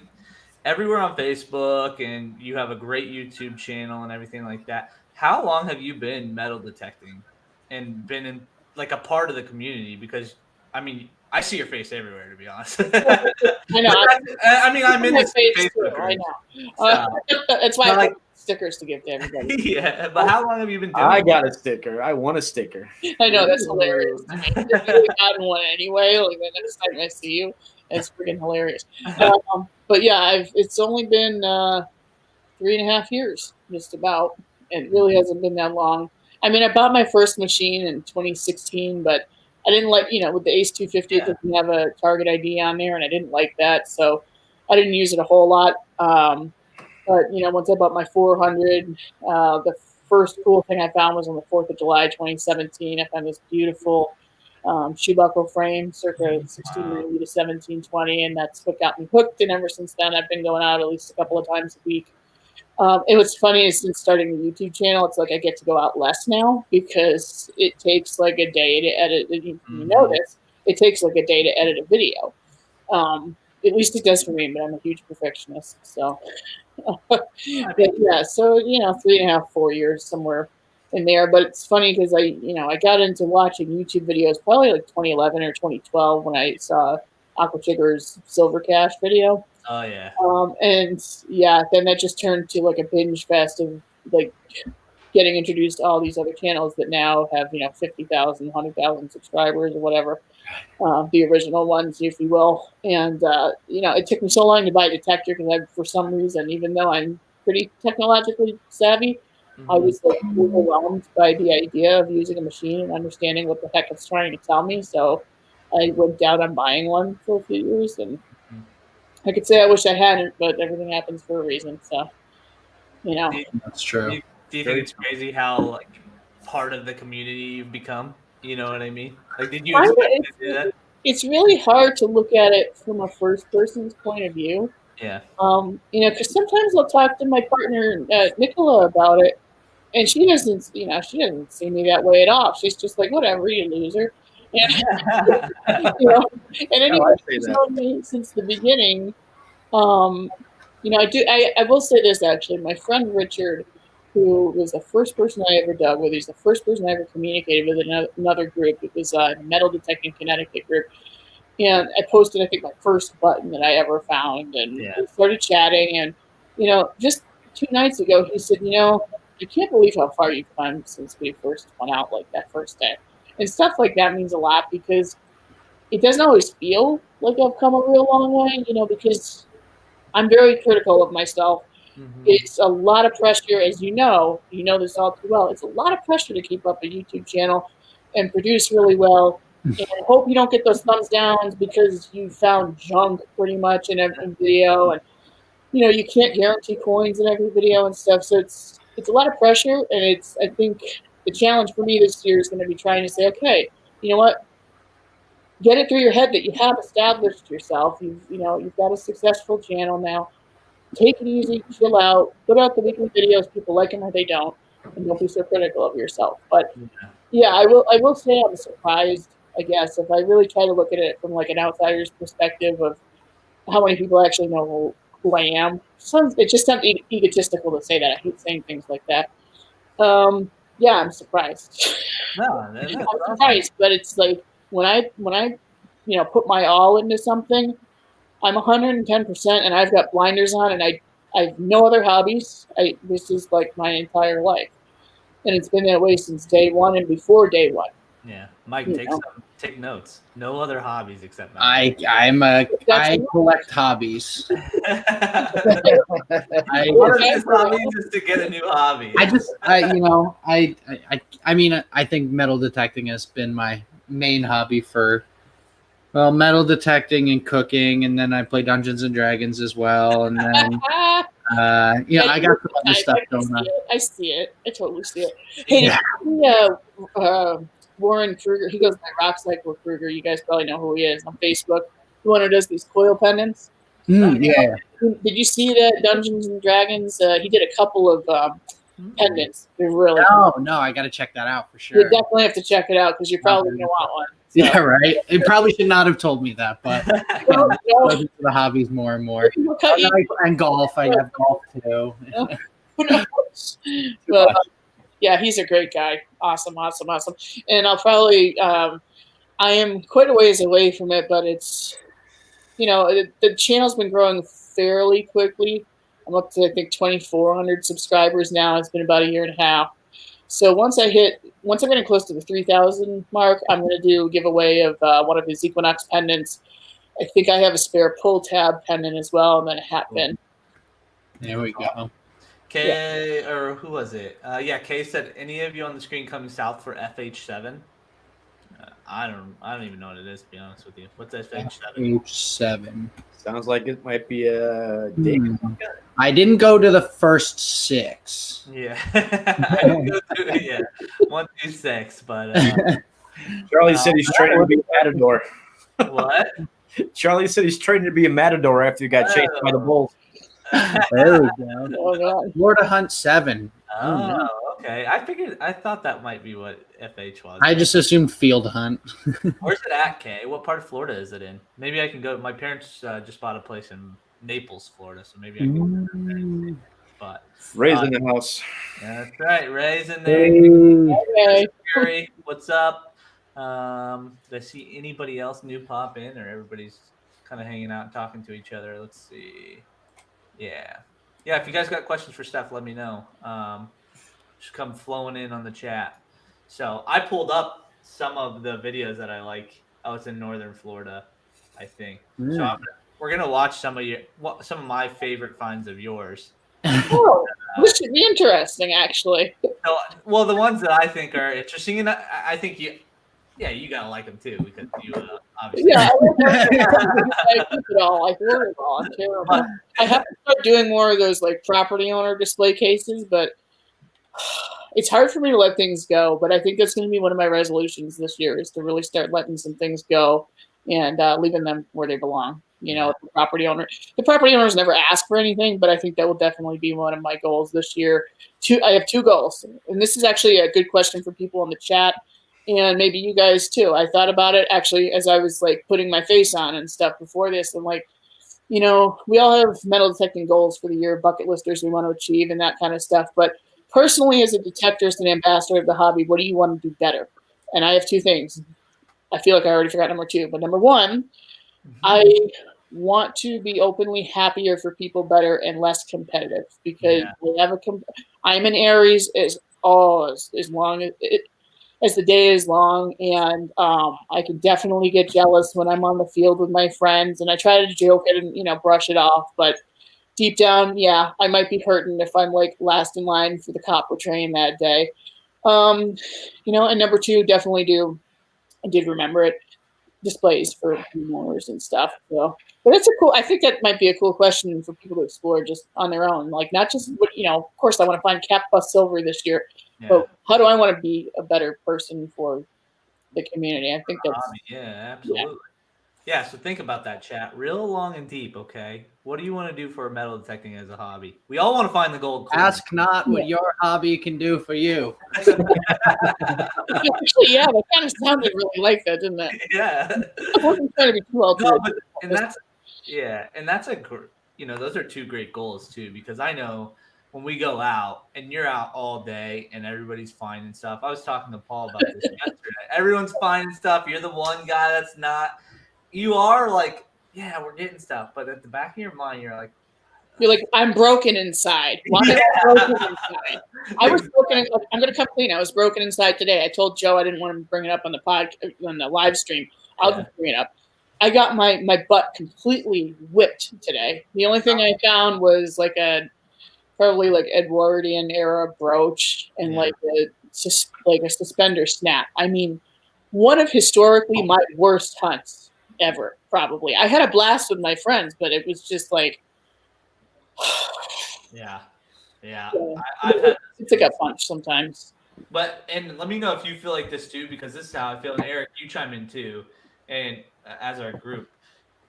everywhere on Facebook, and you have a great YouTube channel and everything like that. How long have you been metal detecting and been in like a part of the community? Because I mean, I see your face everywhere, to be honest. I know. I mean, I'm in my this face Facebook too, I group. know. That's why I like- put stickers to give to everybody. Yeah, but how long have you been doing I it? got a sticker. I want a sticker. I know that's hilarious to me. I've really gotten one anyway. Like the next time I see you, it's freaking hilarious. But yeah, it's only been 3.5 years, just about. It really hasn't been that long. I mean, I bought my first machine in 2016, but I didn't like, you know, with the Ace 250, it doesn't have a target ID on there, and I didn't like that, so I didn't use it a whole lot. But you know, once I bought my 400, the first cool thing I found was on the 4th of July, 2017. I found this beautiful shoe buckle frame, circa 1690 to 1720, and that's what got me hooked. And ever since then, I've been going out at least a couple of times a week. And what's funny is since starting the YouTube channel, it's like I get to go out less now because it takes like a day to edit. You know this. It takes like a day to edit a video. At least it does for me, but I'm a huge perfectionist. So, but yeah, so, you know, 3.5, 4 years somewhere in there. But it's funny because I got into watching YouTube videos probably like 2011 or 2012 when I saw Aqua Chigger's Silver Cash video. Oh yeah. And yeah, then that just turned to like a binge fest of like getting introduced to all these other channels that now have, 50,000, 100,000 subscribers or whatever, the original ones, if you will. And, it took me so long to buy a detector because for some reason, even though I'm pretty technologically savvy, I was like overwhelmed by the idea of using a machine and understanding what the heck it's trying to tell me. So I went down on buying one for a few years, and I could say I wish I hadn't, but everything happens for a reason. So, That's true. Do you think it's crazy how like part of the community you've become? You know what I mean? Like, did you expect to do that? It's really hard to look at it from a first person's point of view. Yeah. Because sometimes I'll talk to my partner Nicola about it, and she doesn't see me that way at all. She's just like, whatever, you loser. And, and anyone who's known me since the beginning, I will say this actually. My friend Richard, who was the first person I ever dug with, he's the first person I ever communicated with in another group. It was a Metal Detecting Connecticut group. And I posted, I think, my first button that I ever found, and we started chatting. And, just 2 nights ago, he said, I can't believe how far you've come since we first went out like that first day. And stuff like that means a lot because it doesn't always feel like I've come a real long way, because I'm very critical of myself. Mm-hmm. It's a lot of pressure, as you know this all too well. It's a lot of pressure to keep up a YouTube channel and produce really well. And I hope you don't get those thumbs downs because you found junk pretty much in every video. And, you can't guarantee coins in every video and stuff. So it's a lot of pressure. And I think the challenge for me this year is going to be trying to say, okay, you know what? Get it through your head that you have established yourself. You've got a successful channel now. Take it easy, chill out, put out the weekly videos. People like them or they don't, and don't be so critical of yourself. But yeah, I will say I'm surprised, I guess, if I really try to look at it from like an outsider's perspective of how many people actually know who I am. It just sounds egotistical to say that. I hate saying things like that. Yeah, I'm surprised. No, that's I'm awesome. surprised, but it's like when I put my all into something, I'm 110%, and I've got blinders on, and I have no other hobbies. This is like my entire life, and it's been that way since day one and before day one. Yeah, Mike, You know. take notes. No other hobbies except I collect hobbies. One of his hobbies is to get a new hobby. I think metal detecting has been my main hobby for, well, metal detecting and cooking, and then I play Dungeons and Dragons as well, and then I got some other stuff going on. I see it. I totally see it. Hey, Warren Kruger, he goes by Rock Cycle Kruger. You guys probably know who he is on Facebook. The one who does these coil pendants. Yeah. Did you see that Dungeons and Dragons? He did a couple of pendants. They're really No, I got to check that out for You sure. definitely have to check it out because you're probably going to want one. So. Yeah, right. It probably should not have told me that, but go into the hobbies more and more. And golf. I have golf too. Who knows? But yeah, he's a great guy. Awesome. And I'll probably I am quite a ways away from it, but it's the channel's been growing fairly quickly. I'm up to I think 2,400 subscribers now. It's been about a year and a half. So once I'm getting close to the 3,000 mark, I'm going to do a giveaway of one of his Equinox pendants. I think I have a spare pull tab pendant as well, and then a hat pin. There we go. Kay, or who was it? Kay said, any of you on the screen coming south for FH7? I don't even know what it is, to be honest with you. What's FH7? FH7. Sounds like it might be a date. I didn't go to the first 6. Yeah. I didn't go through 1 through 6, but Charlie said he's training to be a matador. What? Charlie said he's training to be a matador after he got chased by the bulls. There we go. Florida Hunt 7. Oh, okay. I thought that might be what FH was. I just assumed Field Hunt. Where's it at, Kay? What part of Florida is it in? Maybe I can go. My parents just bought a place in Naples, Florida, so maybe I can go there. But Ray's in the house. That's right. Ray's in there. Okay. Gary, what's up? Did I see anybody else new pop in, or everybody's kind of hanging out and talking to each other? Let's see. Yeah. If you guys got questions for Stef, let me know. Just come flowing in on the chat. So I pulled up some of the videos that I like. Oh, it's in northern Florida, I think. So we're gonna watch some of my favorite finds of yours. Oh, this should be interesting, actually. So, well, the ones that I think are interesting, and I think you gotta like them too because you obviously. Yeah, I keep it all. I hear it all. I'm terrible. I have to start doing more of those like property owner display cases, but it's hard for me to let things go. But I think that's going to be one of my resolutions this year is to really start letting some things go and leaving them where they belong. The property owner. The property owners never ask for anything, but I think that will definitely be one of my goals this year. I have 2 goals, and this is actually a good question for people in the chat. And maybe you guys too. I thought about it actually as I was like putting my face on and stuff before this. And like, we all have metal detecting goals for the year, bucket listers we want to achieve and that kind of stuff. But personally, as a detectorist and ambassador of the hobby, what do you want to do better? And I have 2 things. I feel like I already forgot number 2. But number 1, I want to be openly happier for people better and less competitive because I'm an Aries as long as the day is long, and I can definitely get jealous when I'm on the field with my friends, and I try to joke it and brush it off, but deep down, I might be hurting if I'm like last in line for the copper train that day. And number 2, definitely I did remember it, displays for homeowners and stuff. So, but I think that might be a cool question for people to explore just on their own, like not just of course I want to find Cap Plus Silver this year. But how do I want to be a better person for the community? I think that's absolutely. Yeah, so think about that, chat. Real long and deep, okay? What do you want to do for metal detecting as a hobby? We all want to find the gold coin. Ask not what your hobby can do for you. Actually, that kind of sounded really like that, didn't it? Yeah. I wasn't trying to be too and that's those are 2 great goals too, because I know when we go out and you're out all day and everybody's finding stuff. I was talking to Paul about this yesterday. Everyone's finding stuff. You're the one guy that's not. You are like, yeah, we're getting stuff, but at the back of your mind, you're like, I'm broken inside. Why am I broken inside? I was broken. I'm going to come clean. I was broken inside today. I told Joe I didn't want to bring it up on the live stream. I'll just bring it up. I got my butt completely whipped today. The only thing I found was like probably like Edwardian era brooch and like a suspender snap. I mean, one of historically my worst hunts ever, probably. I had a blast with my friends, but it was just like, yeah. I've had it's like a punch sometimes. And let me know if you feel like this too, because this is how I feel. And Eric, you chime in too. And as our group,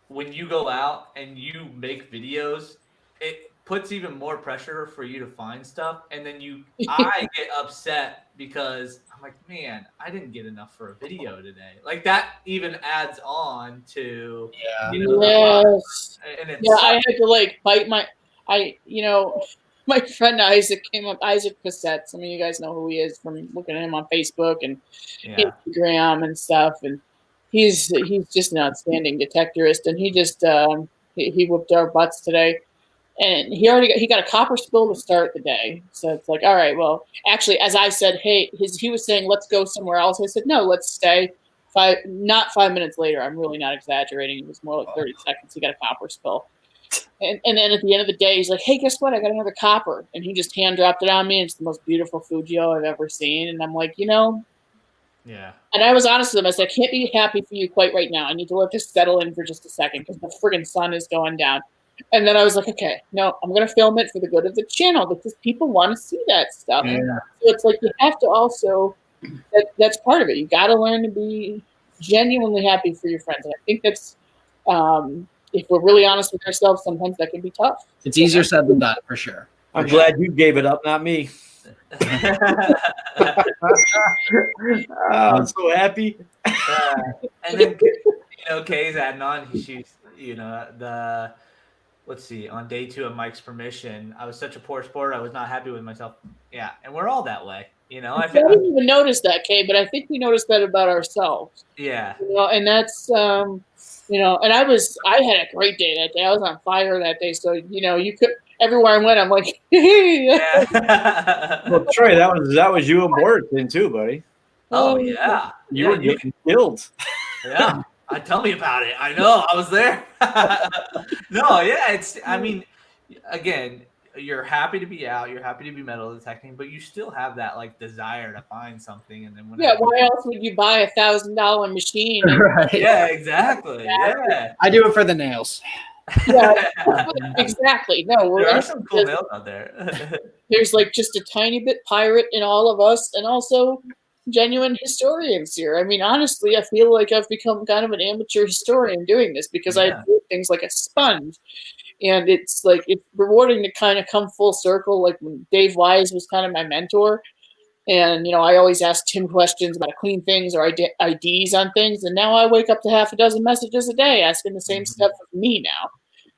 when you go out and you make videos, it puts even more pressure for you to find stuff. And then I get upset because I'm like, man, I didn't get enough for a video today. Like that even adds on to, yes. And I had to like bite my friend Isaac came up, Isaac Cassette. Some of you guys know who he is from looking at him on Facebook and Instagram and stuff. And he's just an outstanding detectorist. And he just he whooped our butts today. And he got a copper spill to start the day. So it's like, all right, well, actually, as I said, hey, he was saying, let's go somewhere else. I said, no, let's stay. Not 5 minutes later, I'm really not exaggerating. It was more like 30 seconds. He got a copper spill. And then at the end of the day, he's like, hey, guess what? I got another copper. And he just hand dropped it on me. It's the most beautiful Fujio I've ever seen. And I'm like, yeah. And I was honest with him. I said, I can't be happy for you quite right now. I need to let this settle in for just a second because the friggin' sun is going down. And then I was like, okay, no, I'm going to film it for the good of the channel because people want to see that stuff. Yeah. So it's like you have to also, that's part of it. You got to learn to be genuinely happy for your friends. And I think that's, if we're really honest with ourselves, sometimes that can be tough. It's easier said than done, for sure. I'm glad you gave it up, not me. I'm so happy. And then, Kay's adding on. He shoots, let's see, on day 2 of Mike's permission, I was such a poor sport. I was not happy with myself. Yeah, and we're all that way. I didn't even notice that, Kay, but I think we noticed that about ourselves. Yeah. And that's, and I had a great day that day. I was on fire that day. So, you could, everywhere I went, I'm like, yeah. Well, Troy, that was you and Boris then too, buddy. Oh, yeah. You were getting killed. Yeah. Tell me about it. I know. I was there. No, yeah. Again, you're happy to be out. You're happy to be metal detecting, but you still have that like desire to find something. And then why else would you buy $1,000 machine? Right. Yeah, exactly. Yeah. I do it for the nails. Yeah, exactly. No, there are some cool nails out there. There's like just a tiny bit pirate in all of us, and also genuine historians here. I mean, honestly, I feel like I've become kind of an amateur historian doing this because I do things like a sponge. And it's like, it's rewarding to kind of come full circle. Like when Dave Wise was kind of my mentor. And, I always asked him questions about clean things or IDs on things. And now I wake up to half a dozen messages a day asking the same stuff of me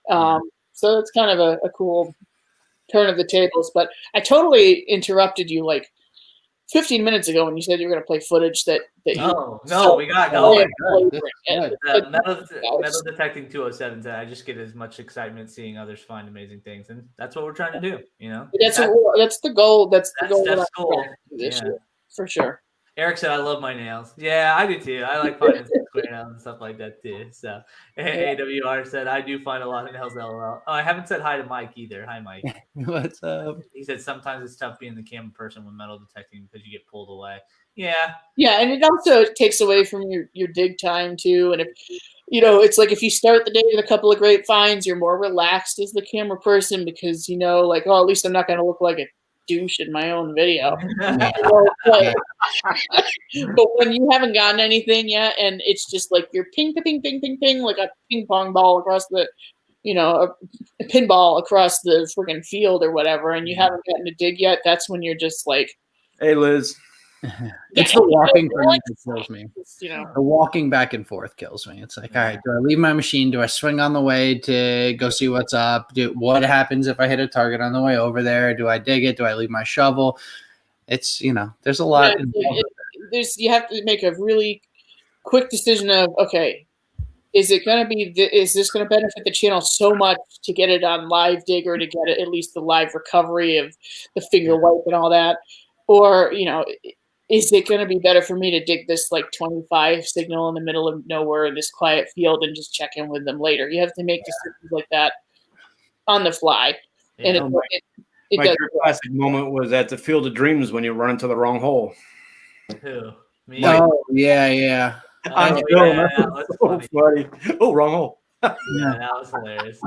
now. So it's kind of a cool turn of the tables. But I totally interrupted you like 15 minutes ago when you said you were going to play footage that no, we got going. Metal Detecting 207 said, I just get as much excitement seeing others find amazing things, and that's what we're trying to do. That's the goal. That's the goal. That's goal. This year, for sure. Eric said, I love my nails. Yeah, I do too. I like finding square nails and stuff like that too. So AWR said, I do find a lot of nails, LOL. Oh, I haven't said hi to Mike either. Hi, Mike. What's up? He said, sometimes it's tough being the camera person when metal detecting because you get pulled away. Yeah. Yeah, and it also takes away from your dig time too. And if it's like if you start the day with a couple of great finds, you're more relaxed as the camera person because like, oh, at least I'm not going to look like a douche in my own video. But when you haven't gotten anything yet, and it's just like you're ping, ping, ping, ping, ping, like a ping pong ball across the, a pinball across the freaking field or whatever, and you haven't gotten to dig yet, that's when you're just like, hey, Liz. It's the walking for me that kills me. You know, The walking back and forth kills me. It's like, all right, do I leave my machine? Do I swing on the way to go see what's up? What happens if I hit a target on the way over there? Do I dig it? Do I leave my shovel? It's, there's a lot. You have to make a really quick decision of, okay, is this going to benefit the channel so much to get it on live digger, to get it at least the live recovery of the finger wipe and all that? Or, is it going to be better for me to dig this like 25 signal in the middle of nowhere in this quiet field and just check in with them later? You have to make decisions like that on the fly. Yeah. And my classic moment was at the Field of Dreams when you run into the wrong hole. Who? Me? Oh, yeah. Oh, yeah, that was funny. Oh, wrong hole. Yeah, that was hilarious.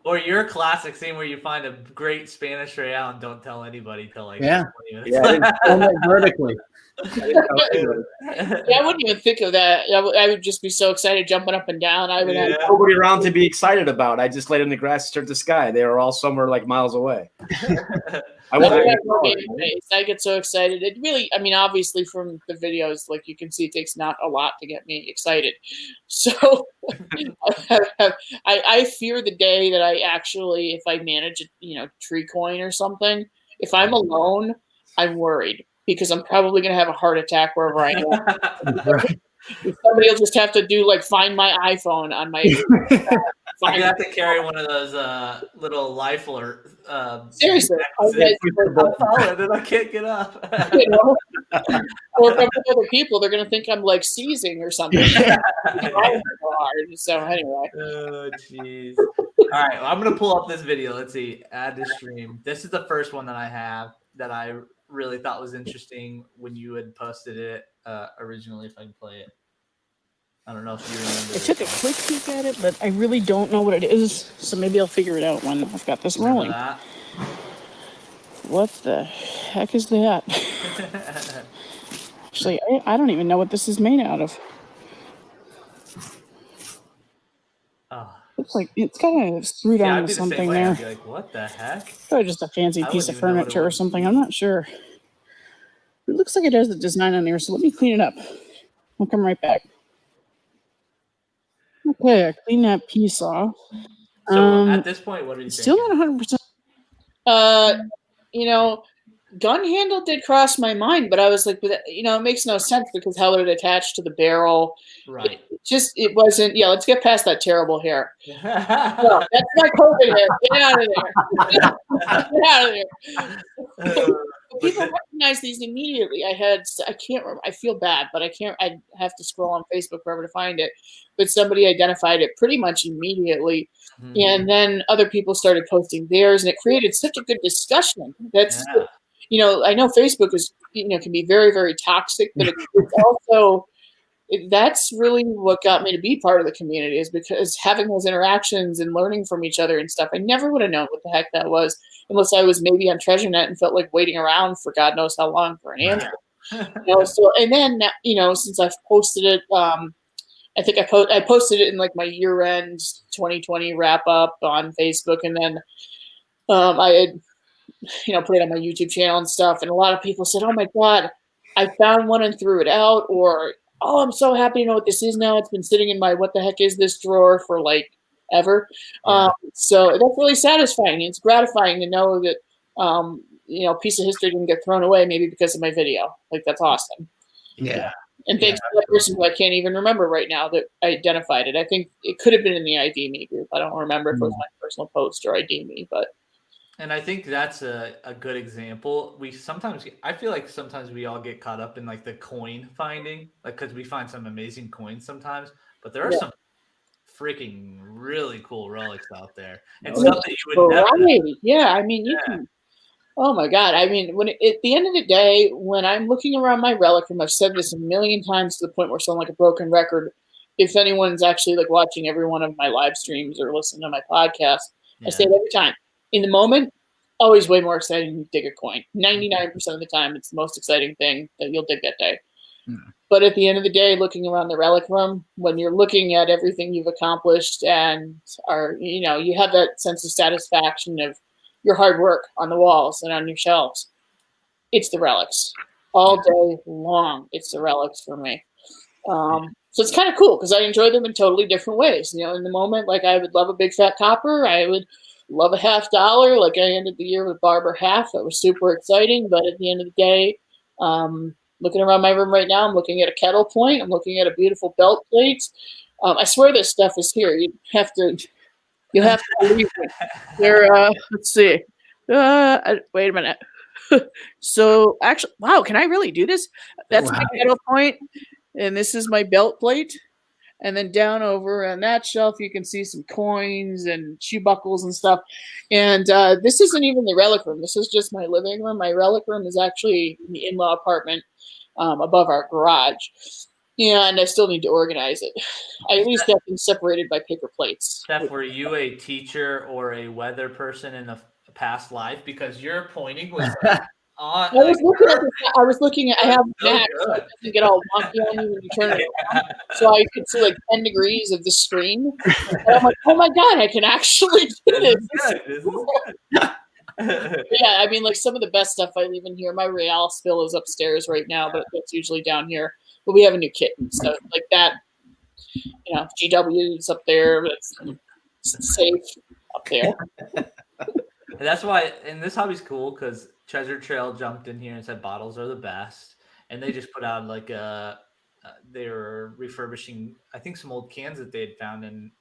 Or your classic scene where you find a great Spanish Real and don't tell anybody till like 20 minutes. Vertically. I wouldn't even think of that. I would just be so excited, jumping up and down. I would have nobody around to be excited about. I just laid in the grass, stared at the sky. They were all somewhere like miles away. I get so excited. It really, obviously from the videos, like you can see, it takes not a lot to get me excited. So I fear the day that I actually, if I manage a tree coin or something, if I'm alone, I'm worried because I'm probably going to have a heart attack wherever I am. Somebody will just have to do find my iPhone on my. I have to carry one of those little life alert. Seriously, I'm falling and I can't get up. Or if I'm with other people, they're going to think I'm seizing or something. So anyway. Oh jeez. All right, well, I'm going to pull up this video. Let's see. Add to stream. This is the first one that I have that I really thought was interesting when you had posted it originally. If I can play it. I don't know if you remember. I took a quick peek at it, but I really don't know what it is. So maybe I'll figure it out when I've got this rolling. What the heck is that? Actually, I don't even know what this is made out of. Looks like it's kind of screwed on with something there. I'd be like, what the heck? Probably just a fancy piece of furniture or something. I'm not sure. It looks like it has the design on there, so let me clean it up. I'll come right back. Okay, I clean that piece off. So at this point, what are you still thinking? Not 100%. Gun handle did cross my mind, but I was like, it makes no sense because how would it attach to the barrel? Right. It wasn't. Yeah, let's get past that terrible hair. No, that's my COVID hair. Get out of there. Get out of there. People recognize these immediately. I can't remember. I feel bad, but I can't. I have to scroll on Facebook forever to find it. But somebody identified it pretty much immediately. Mm-hmm. And then other people started posting theirs, and it created such a good discussion. I know Facebook is, can be very, very toxic, but it's also, that's really what got me to be part of the community, is because having those interactions and learning from each other and stuff, I never would have known what the heck that was unless I was maybe on TreasureNet and felt like waiting around for God knows how long for an answer. So, and then, since I've posted it, I think I posted it in my year-end 2020 wrap-up on Facebook, and then I had put it on my YouTube channel and stuff. And a lot of people said, "Oh my God, I found one and threw it out," or, "Oh, I'm so happy to know what this is now. It's been sitting in my what the heck is this drawer for ever." Yeah. So that's really satisfying. It's gratifying to know that a piece of history didn't get thrown away maybe because of my video. That's awesome. Yeah. And thanks to that person who I can't even remember right now that I identified it. I think it could have been in the ID Me group. I don't remember if it was my personal post or ID Me, but. And I think that's a good example. I feel like sometimes we all get caught up in the coin finding, because we find some amazing coins sometimes, but there are some freaking really cool relics out there and stuff that you would never. Yeah, you can. Oh my God! At the end of the day, when I'm looking around my relic room, I've said this a million times to the point where I sound like a broken record. If anyone's actually watching every one of my live streams or listening to my podcast, I say it every time. In the moment, always way more exciting to dig a coin. 99% of the time, it's the most exciting thing that you'll dig that day. Mm. But at the end of the day, looking around the relic room, when you're looking at everything you've accomplished and you have that sense of satisfaction of your hard work on the walls and on your shelves, it's the relics. all day long. It's the relics for me. So it's kind of cool because I enjoy them in totally different ways. You know, in the moment, like I would love a big fat copper. I would love a $50. Like I ended the year with Barber half. That was super exciting. But at the end of the day, looking around my room right now, I'm looking at a kettle point. I'm looking at a beautiful belt plate. I swear this stuff is here. You have to believe me. There. Let's see. Wait a minute. So actually, wow, can I really do this? That's my kettle point, and this is my belt plate. And then down over on that shelf, you can see some coins and shoe buckles and stuff. And this isn't even the relic room. This is just my living room. My relic room is actually in the in-law apartment above our garage. And I still need to organize it. I at least have them separated by paper plates. Steph, were you a teacher or a weather person in a past life? Because your pointing was on. I was looking at. I have Mac, so it doesn't get all wonky on you when you turn it around. So I could see like 10 degrees of the screen. And I'm like, oh my god, I can actually do this. This is good. Yeah, I mean, like some of the best stuff I leave in here. My Real spill is upstairs right now, but it's usually down here. But we have a new kitten, so like that. You know, GW's up there. It's safe up there. That's why, and this hobby's cool because Treasure Trail jumped in here and said bottles are the best, and they just put out like they were refurbishing, I think, some old cans that they had found in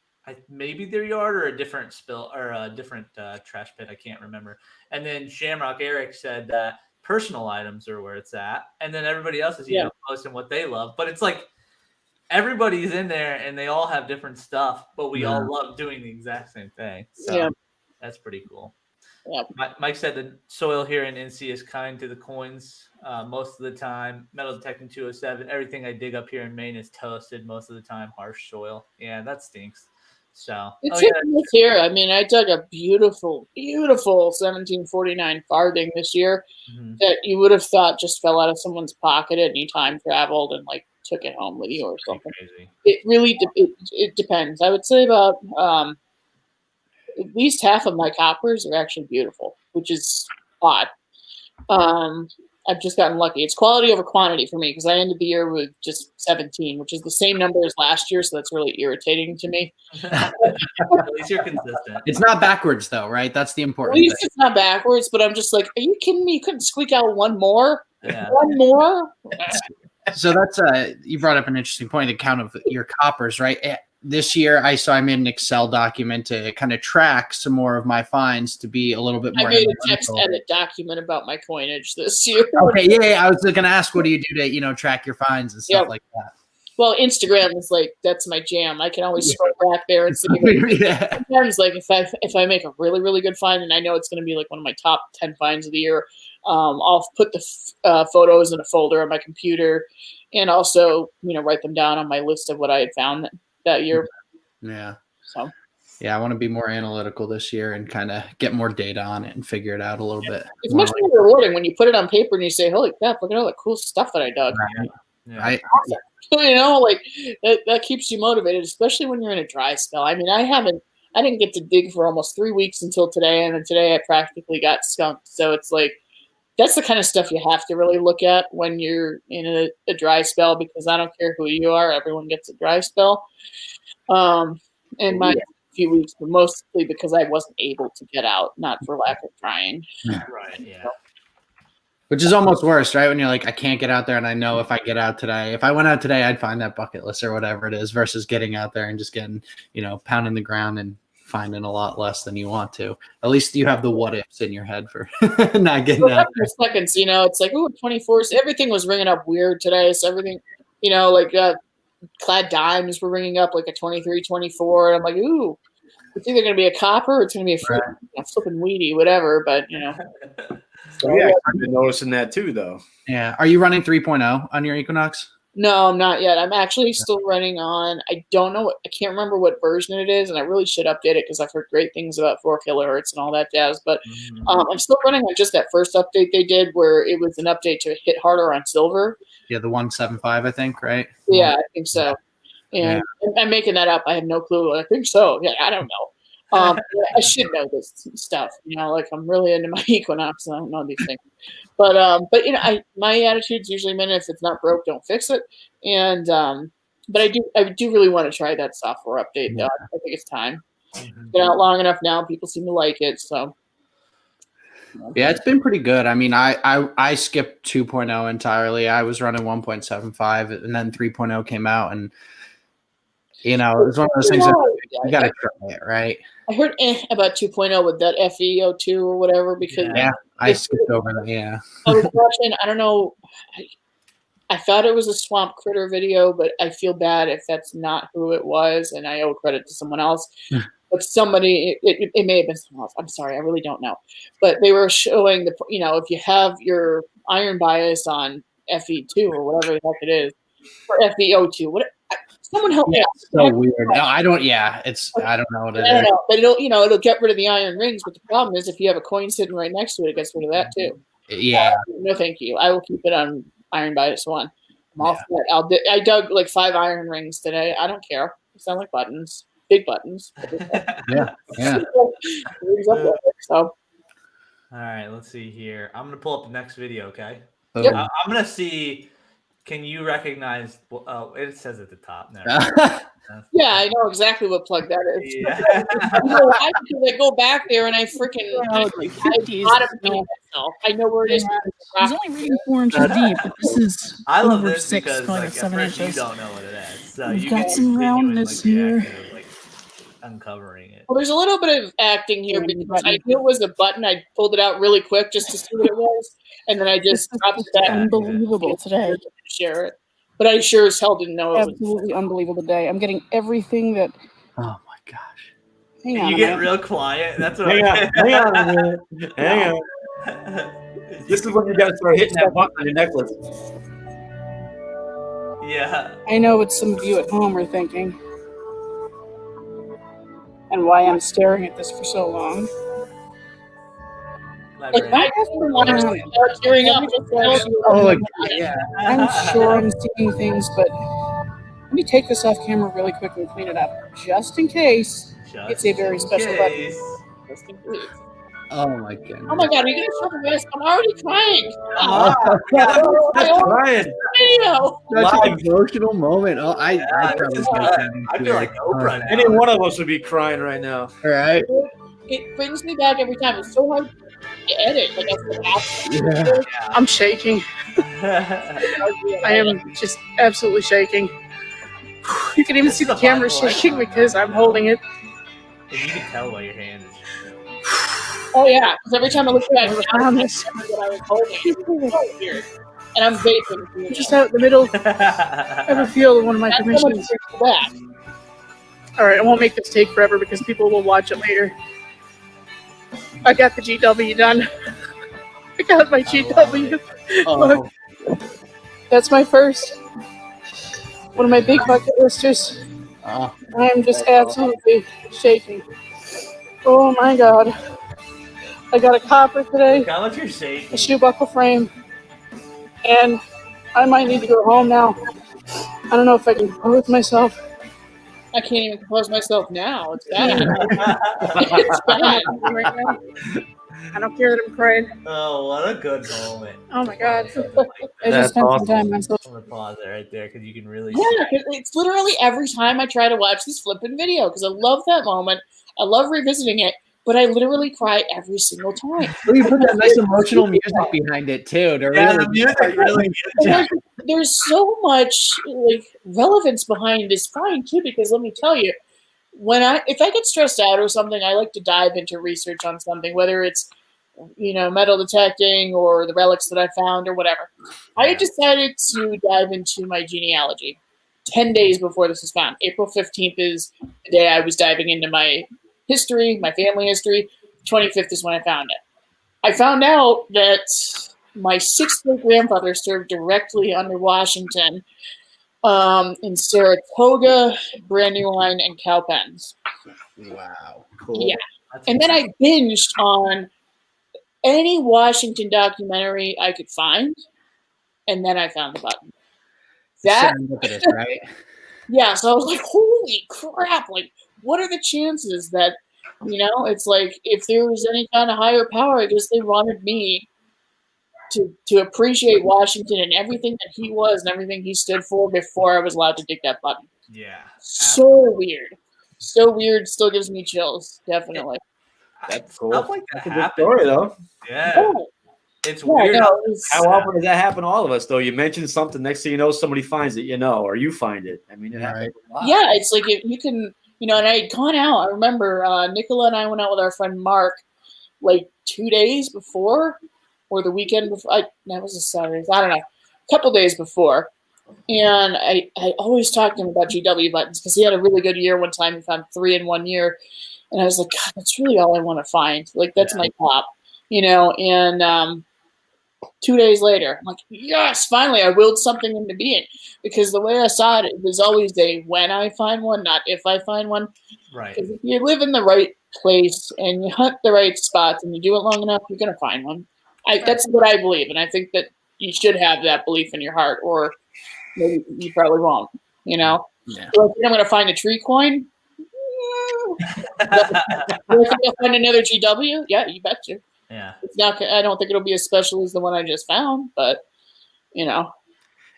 maybe their yard or a different spill or a different trash pit. I can't remember. And then Shamrock Eric said that personal items are where it's at, and then everybody else is posting what they love. But it's like everybody's in there and they all have different stuff, but we all love doing the exact same thing. So that's pretty cool. Yeah. Mike said the soil here in NC is kind to the coins most of the time. Metal detecting 207. Everything I dig up here in Maine is toasted most of the time. Harsh soil. Yeah, that stinks. So it's here. I mean, I dug a beautiful, beautiful 1749 farthing this year that you would have thought just fell out of someone's pocket at any time traveled and like took it home with you or something. Crazy. It really it depends. I would say about at least half of my coppers are actually beautiful, which is odd. I've just gotten lucky. It's quality over quantity for me because I ended the year with just 17, which is the same number as last year, so that's really irritating to me. At least you're consistent. It's not backwards, though, right? That's the important thing. At least it's not backwards, but I'm just like, are you kidding me? You couldn't squeak out one more? Yeah. One more? So that's you brought up an interesting point, the count of your coppers, right? This year, I made an Excel document to kind of track some more of my finds to be a little bit more. I made a text edit document about my coinage this year. Okay, yeah. I was going to ask, what do you do to track your finds and stuff like that? Well, Instagram is like that's my jam. I can always scroll back there and see. Sometimes, like if I make a really really good find and I know it's going to be like one of my top 10 finds of the year, I'll put the photos in a folder on my computer, and also write them down on my list of what I had found that year. Yeah. So. Yeah, I want to be more analytical this year and kind of get more data on it and figure it out a little bit. It's much more rewarding when you put it on paper and you say, "Holy crap! Look at all the cool stuff that I dug." Right. Like that keeps you motivated, especially when you're in a dry spell. I mean, I didn't get to dig for almost 3 weeks until today, and then today I practically got skunked. So it's like that's the kind of stuff you have to really look at when you're in a dry spell, because I don't care who you are, everyone gets a dry spell. And my few weeks, but mostly because I wasn't able to get out, not for lack of trying. Right. Yeah. Which is almost worse, right? When you're like, I can't get out there, and I know if I get out today, if I went out today, I'd find that bucket list or whatever it is, versus getting out there and just getting, pounding the ground and finding a lot less than you want to. At least you have the what ifs in your head for not getting out there. Seconds, it's like, 24s. Everything was ringing up weird today. So everything, clad dimes were ringing up like a 23, 24. And I'm like, ooh, it's either going to be a copper or it's going to be a flipping weedy, whatever. But, So, yeah, I've been noticing that too, though. Yeah. Are you running 3.0 on your Equinox? No, I'm not yet. I'm actually still running on, I can't remember what version it is, and I really should update it because I've heard great things about 4 kilohertz and all that jazz. But I'm still running on just that first update they did where it was an update to hit harder on silver. Yeah, the 175, I think, right? Yeah, I think so. And I'm making that up. I have no clue. I think so. Yeah, I don't know. I should know this stuff. Like I'm really into my equinox, and I don't know these things. But my attitude's usually, man, if it's not broke, don't fix it. And but I do really want to try that software update. Though I think it's time. Been out long enough now. People seem to like it. So yeah, it's been pretty good. I mean, I skipped 2.0 entirely. I was running 1.75, and then 3.0 came out, and it was one of those things that you got to try it, right? I heard about 2.0 with that FeO2 or whatever because I skipped over that. Yeah, I was watching. I don't know. I thought it was a Swamp Critter video, but I feel bad if that's not who it was, and I owe credit to someone else. But somebody, it may have been someone else. I'm sorry, I really don't know. But they were showing if you have your iron bias on Fe2 or whatever the heck it is, or FeO2, someone help me out. It's so weird. No, I don't. Yeah, I don't know what it is. I don't know, but it'll get rid of the iron rings. But the problem is, if you have a coin sitting right next to it, it gets rid of that too. Yeah. No, thank you. I will keep it on iron bias 1. I'm all set. I dug like 5 iron rings today. I don't care. They sound like buttons, big buttons. Yeah. So, all right, let's see here. I'm gonna pull up the next video. Okay. Yep. I'm gonna see. Can you recognize? Oh, it says at the top. Never yeah, I know exactly what plug that is. Yeah. I go back there and I freaking I know where it is. He's only reading 4 inches deep, but this is I love over this 6, because going like, to 7 at first inches. you don't know what it is. So We've you got get some roundness here. Uncovering it. Well, there's a little bit of acting here because I knew it was a button. I pulled it out really quick just to see what it was, and then I just dropped it back. Unbelievable today. Share it, but I sure as hell didn't know it was. Absolutely unbelievable day. I'm getting everything that. Oh my gosh. Hang on. You get real quiet. That's what Hang on a minute. Hang on. This is when you got to start hitting that button on your necklace. Yeah. I know what some of you at home are thinking, and why I'm staring at this for so long. Like my husband wanted to start tearing up. I'm sure I'm seeing things, but let me take this off camera really quick and clean it up, just in case it's a very special button. Oh my goodness. Oh my god, are you gonna show the rest? I'm already crying. Ryan, Such an emotional moment. Oh, I feel like Oprah now. any one of us would be crying right now. All right. It brings me back every time. It's so hard to edit. Like I'm shaking. I am just absolutely shaking. You can even see the camera shaking because I'm holding it. And you can tell by your hand is oh yeah, because every time I look at it, I remember what I was holding. It's so weird. And I'm vaping. Just out in the middle of a field in one of my permissions. Alright, I won't make this take forever because people will watch it later. I got the GW done. I got my GW. Oh. That's my first. One of my big bucket listers. I'm just absolutely shaking. Oh my god. I got a copper today. how much you're shaking. A shoe buckle frame. And I might need to go home now. I don't know if I can compose myself. I can't even compose myself now. It's bad. It's bad. Right now. I don't care that I'm crying. Oh, what a good moment. Oh my god. I That's just spent awesome. some time on social. I'm gonna pause it right there because you can really. Yeah, it's literally every time I try to watch this flipping video because I love that moment. I love revisiting it, but I literally cry every single time. Well, you put that nice emotional music behind it too. To Yeah, really the music really gets you. There's so much like relevance behind this find too, because let me tell you, if I get stressed out or something, I like to dive into research on something, whether it's metal detecting or the relics that I found or whatever. I decided to dive into my genealogy 10 days before this was found. April 15th is the day I was diving into my history, my family history. 25th is when I found it. I found out that my 6th great grandfather served directly under Washington in Saratoga, Brandywine, and Cowpens. Wow. Cool. Yeah. And then I binged on any Washington documentary I could find, and then I found the button. Serendipitous, right? Yeah, so I was like, holy crap, like, what are the chances that You know, it's like if there was any kind of higher power, I guess they wanted me to appreciate Washington and everything that he was and everything he stood for before I was allowed to dig that button. Yeah. So weird. So weird. Still gives me chills. Definitely. That's cool. Stuff like that That's a good happens. story, though. Yeah. Yeah. It's Yeah, weird. no, it's- How often does that happen to all of us, though? You mention something, next thing you know, somebody finds it, you know, or you find it. I mean, it happens a lot. Yeah, it's like if you can, you know, and I had gone out. I remember Nicola and I went out with our friend Mark like 2 days before or the weekend before. That was a Saturday. I don't know. A couple days before. And I always talked to him about GW buttons because he had a really good year one time. He found 3 in 1 year. And I was like, God, that's really all I want to find. Like, that's my top, you know. And 2 days later, I'm like, yes, finally, I willed something into being. Because the way I saw it, it was always a when I find one, not if I find one. Right. Because if you live in the right place and you hunt the right spots and you do it long enough, you're going to find one. That's what I believe. And I think that you should have that belief in your heart, or maybe you probably won't, you know? Yeah. So I think I'm going to find a tree coin. Do I think I'll find another GW? Yeah, you betcha. Yeah. It's not. I don't think it'll be as special as the one I just found, but you know,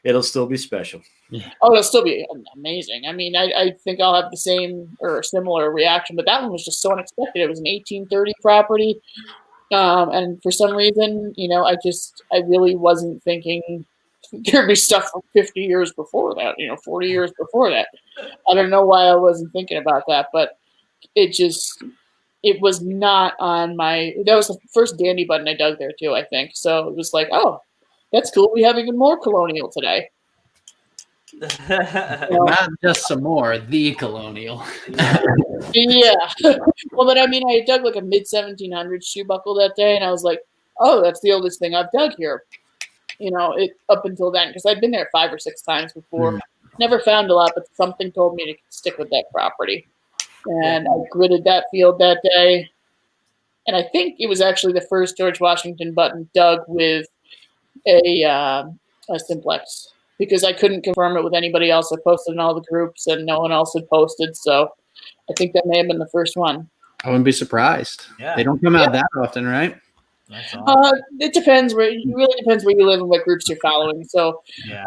It'll still be special. oh, it'll still be amazing. I mean, I think I'll have the same or similar reaction, but that one was just so unexpected. It was an 1830 property, and for some reason, you know, I really wasn't thinking there'd be stuff from 50 years before that, you know, 40 years before that. I don't know why I wasn't thinking about that, but it was not on my. That was the first dandy button I dug there too, I think. So it was like, oh, that's cool. We have even more colonial today. Not just some more, the colonial. Yeah. Well, but I mean, I dug like a mid 1700s shoe buckle that day, and I was like, oh, that's the oldest thing I've dug here. You know, up until then, because I'd been there 5 or 6 times before. Never found a lot, but something told me to stick with that property. And I gridded that field that day. And I think it was actually the first George Washington button dug with a simplex, because I couldn't confirm it with anybody else. I posted in all the groups and no one else had posted. So I think that may have been the first one. I wouldn't be surprised. Yeah. They don't come out that often, right? That's awesome. It depends. It really depends where you live and what groups you're following. So, Yeah.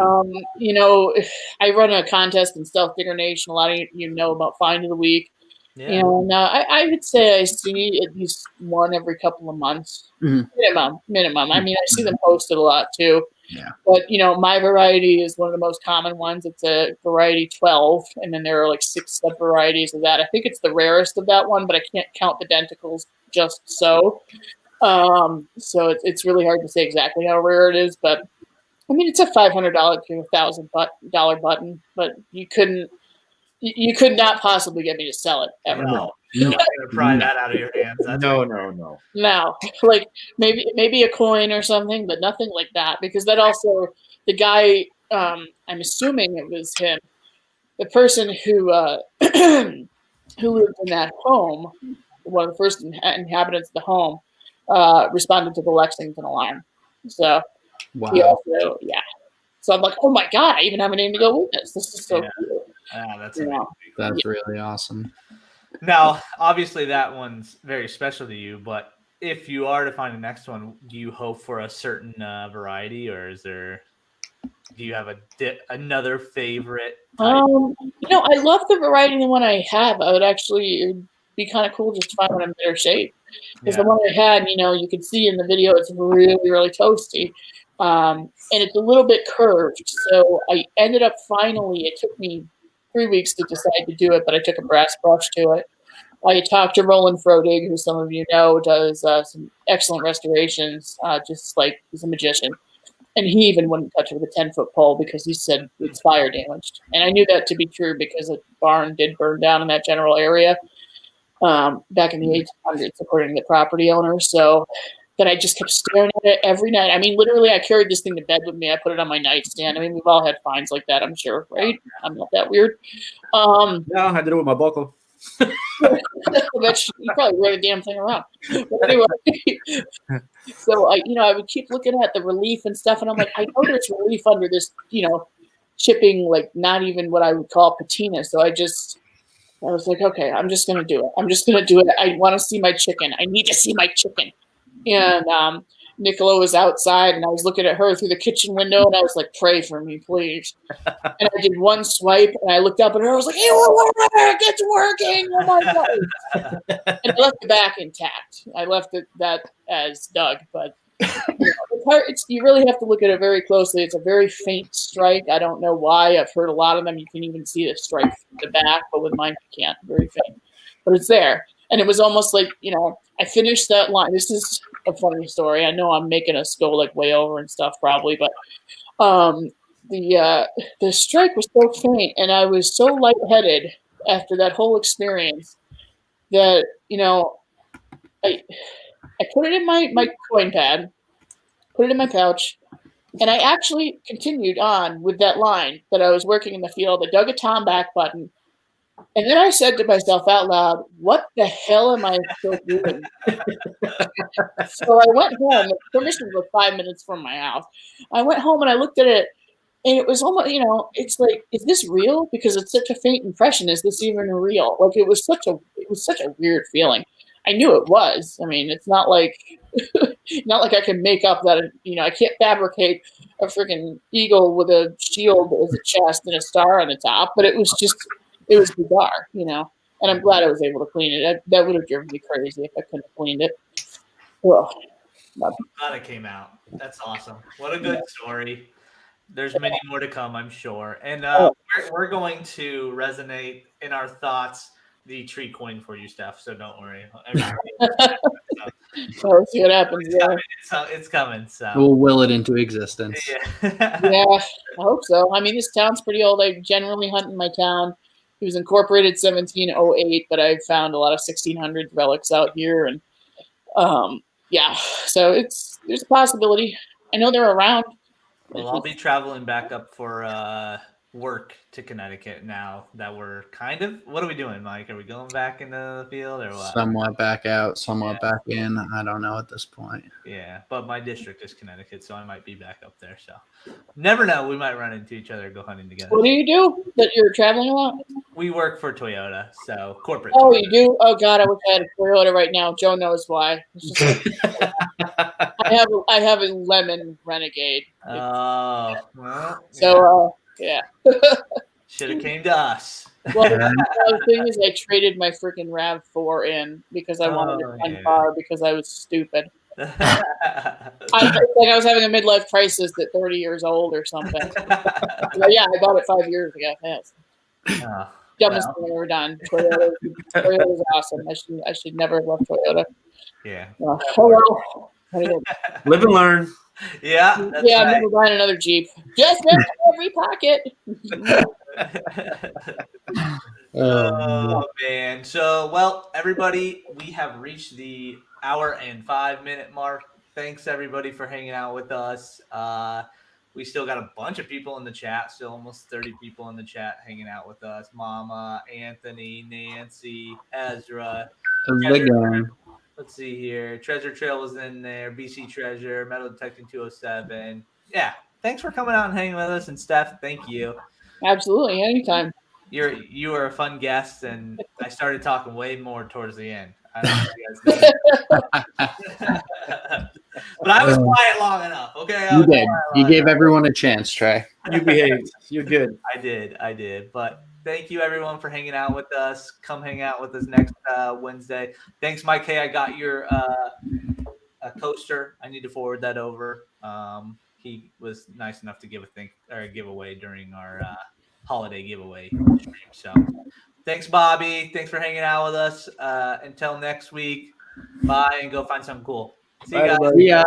you know, I run a contest in Stealth Digger Nation. A lot of you know about Find of the Week. Yeah. And I would say I see at least one every couple of months. Minimum. I mean, I see them posted a lot too. Yeah. But, you know, my variety is one of the most common ones. It's a variety 12, and then there are like 6 sub-varieties of that. I think it's the rarest of that one, but I can't count the denticles just so. So it's really hard to say exactly how rare it is, but I mean, it's a $500 to $1,000 button, but you could not possibly get me to sell it ever. No. You're not gonna pry that out of your hands. That's No, right. no. No, like maybe a coin or something, but nothing like that, because that also, the guy, I'm assuming it was him, the person who who lived in that home, one of the first inhabitants of the home, responded to the Lexington alarm. So Wow. he also, so I'm like, oh my God, I even have a name to go with this. This is so cool. That's You amazing. know. That's really awesome. Now, obviously, that one's very special to you. But if you are to find the next one, do you hope for a certain variety, or do you have another favorite type? You know, I love the variety of the one I have. I would actually, it would be kind of cool just to find one in better shape. Because the one I had, you know, you can see in the video, it's really, really toasty. And it's a little bit curved. So I ended up finally, it took me 3 weeks to decide to do it, but I took a brass brush to it. I talked to Roland Frodig, who some of you know does some excellent restorations, just like he's a magician. And he even wouldn't touch it with a 10-foot pole because he said it's fire damaged. And I knew that to be true because a barn did burn down in that general area back in the 1800s, according to the property owner. So then I just kept staring at it every night. I mean, literally, I carried this thing to bed with me. I put it on my nightstand. I mean, we've all had finds like that, I'm sure, right? I'm not that weird. No, I did it with my buckle. You probably wear the damn thing around. But anyway, so I would keep looking at the relief and stuff, and I'm like, I know there's relief under this, chipping, like not even what I would call patina. So I just I was like, okay, I'm just gonna do it. I'm just gonna do it. I want to see my chicken. I need to see my chicken. And Nicola was outside, and I was looking at her through the kitchen window, and I was like, pray for me, please. And I did one swipe, and I looked up at her. I was like, it will work. It's working. Oh my god! And I left the back intact. I left that as Doug, but it's hard. You really have to look at it very closely. It's a very faint strike. I don't know why. I've heard a lot of them. You can even see the strike from the back, but with mine you can't. Very faint, but it's there. And it was almost like, I finished that line. This is a funny story. I know I'm making us go like way over and stuff probably, but the strike was so faint, and I was so lightheaded after that whole experience that I put it in my coin pad, put it in my pouch, and I actually continued on with that line that I was working in the field. I dug a tom back button, and then I said to myself out loud, "What the hell am I still doing?" So I went home. The permission was 5 minutes from my house. I went home and I looked at it, and it was almost, it's like, is this real? Because it's such a faint impression. Is this even real? Like, it was such a weird feeling. I knew it was. I mean, it's not like I can make up that. I can't fabricate a freaking eagle with a shield as a chest and a star on the top. But it was bizarre, And I'm glad I was able to clean it. That would have driven me crazy if I couldn't have cleaned it. Ugh. Glad it came out. That's awesome. What a good story. There's many more to come, I'm sure. And we're going to resonate in our thoughts the tree coin for you, Stef. So don't worry. We'll see what happens. It's coming. So we'll will it into existence. Yeah, I hope so. I mean, this town's pretty old. I generally hunt in my town. It was incorporated 1708, but I've found a lot of 1600s relics out here, and so there's a possibility. I know they're around. Well, I'll be traveling back up for work to Connecticut now that we're what are we doing, Mike? Are we going back into the field or what? Somewhat back out, somewhat back in. I don't know at this point. Yeah, but my district is Connecticut, so I might be back up there. So never know. We might run into each other, go hunting together. What do you do that you're traveling a lot? We work for Toyota, so corporate. Oh, Toyota. you do? Oh God, I wish I had a Toyota right now. Joe knows why. It's just I have a lemon Renegade. Oh, well. So yeah. Should have came to us. Well, the thing is, I traded my freaking RAV4 in because I wanted a fun car because I was stupid. I was having a midlife crisis at 30 years old or something. Yeah, I bought it 5 years ago. Yes. Dumbest thing I've ever done. Toyota is awesome. I should never have left Toyota. Yeah. Live and learn. Yeah. I'm never buying another Jeep. Just every pocket. Oh man. So everybody, we have reached the hour and 5 minute mark. Thanks everybody for hanging out with us. We still got a bunch of people in the chat, still almost 30 people in the chat hanging out with us. Mama, Anthony, Nancy, Ezra. Let's see here. Treasure Trail was in there. BC Treasure, Metal Detecting 207. Yeah. Thanks for coming out and hanging with us. And Stef, thank you. Absolutely. Anytime. You were a fun guest, and I started talking way more towards the end. I don't know if you guys know. But I was quiet long enough. Okay. You did. You gave everyone a chance, Trey. You behaved. You're good. I did. But thank you everyone for hanging out with us. Come hang out with us next Wednesday. Thanks, Mike. Hey, I got your coaster. I need to forward that over. He was nice enough to give a giveaway during our holiday giveaway stream. So thanks, Bobby. Thanks for hanging out with us. Until next week. Bye and go find something cool. See you guys. See ya.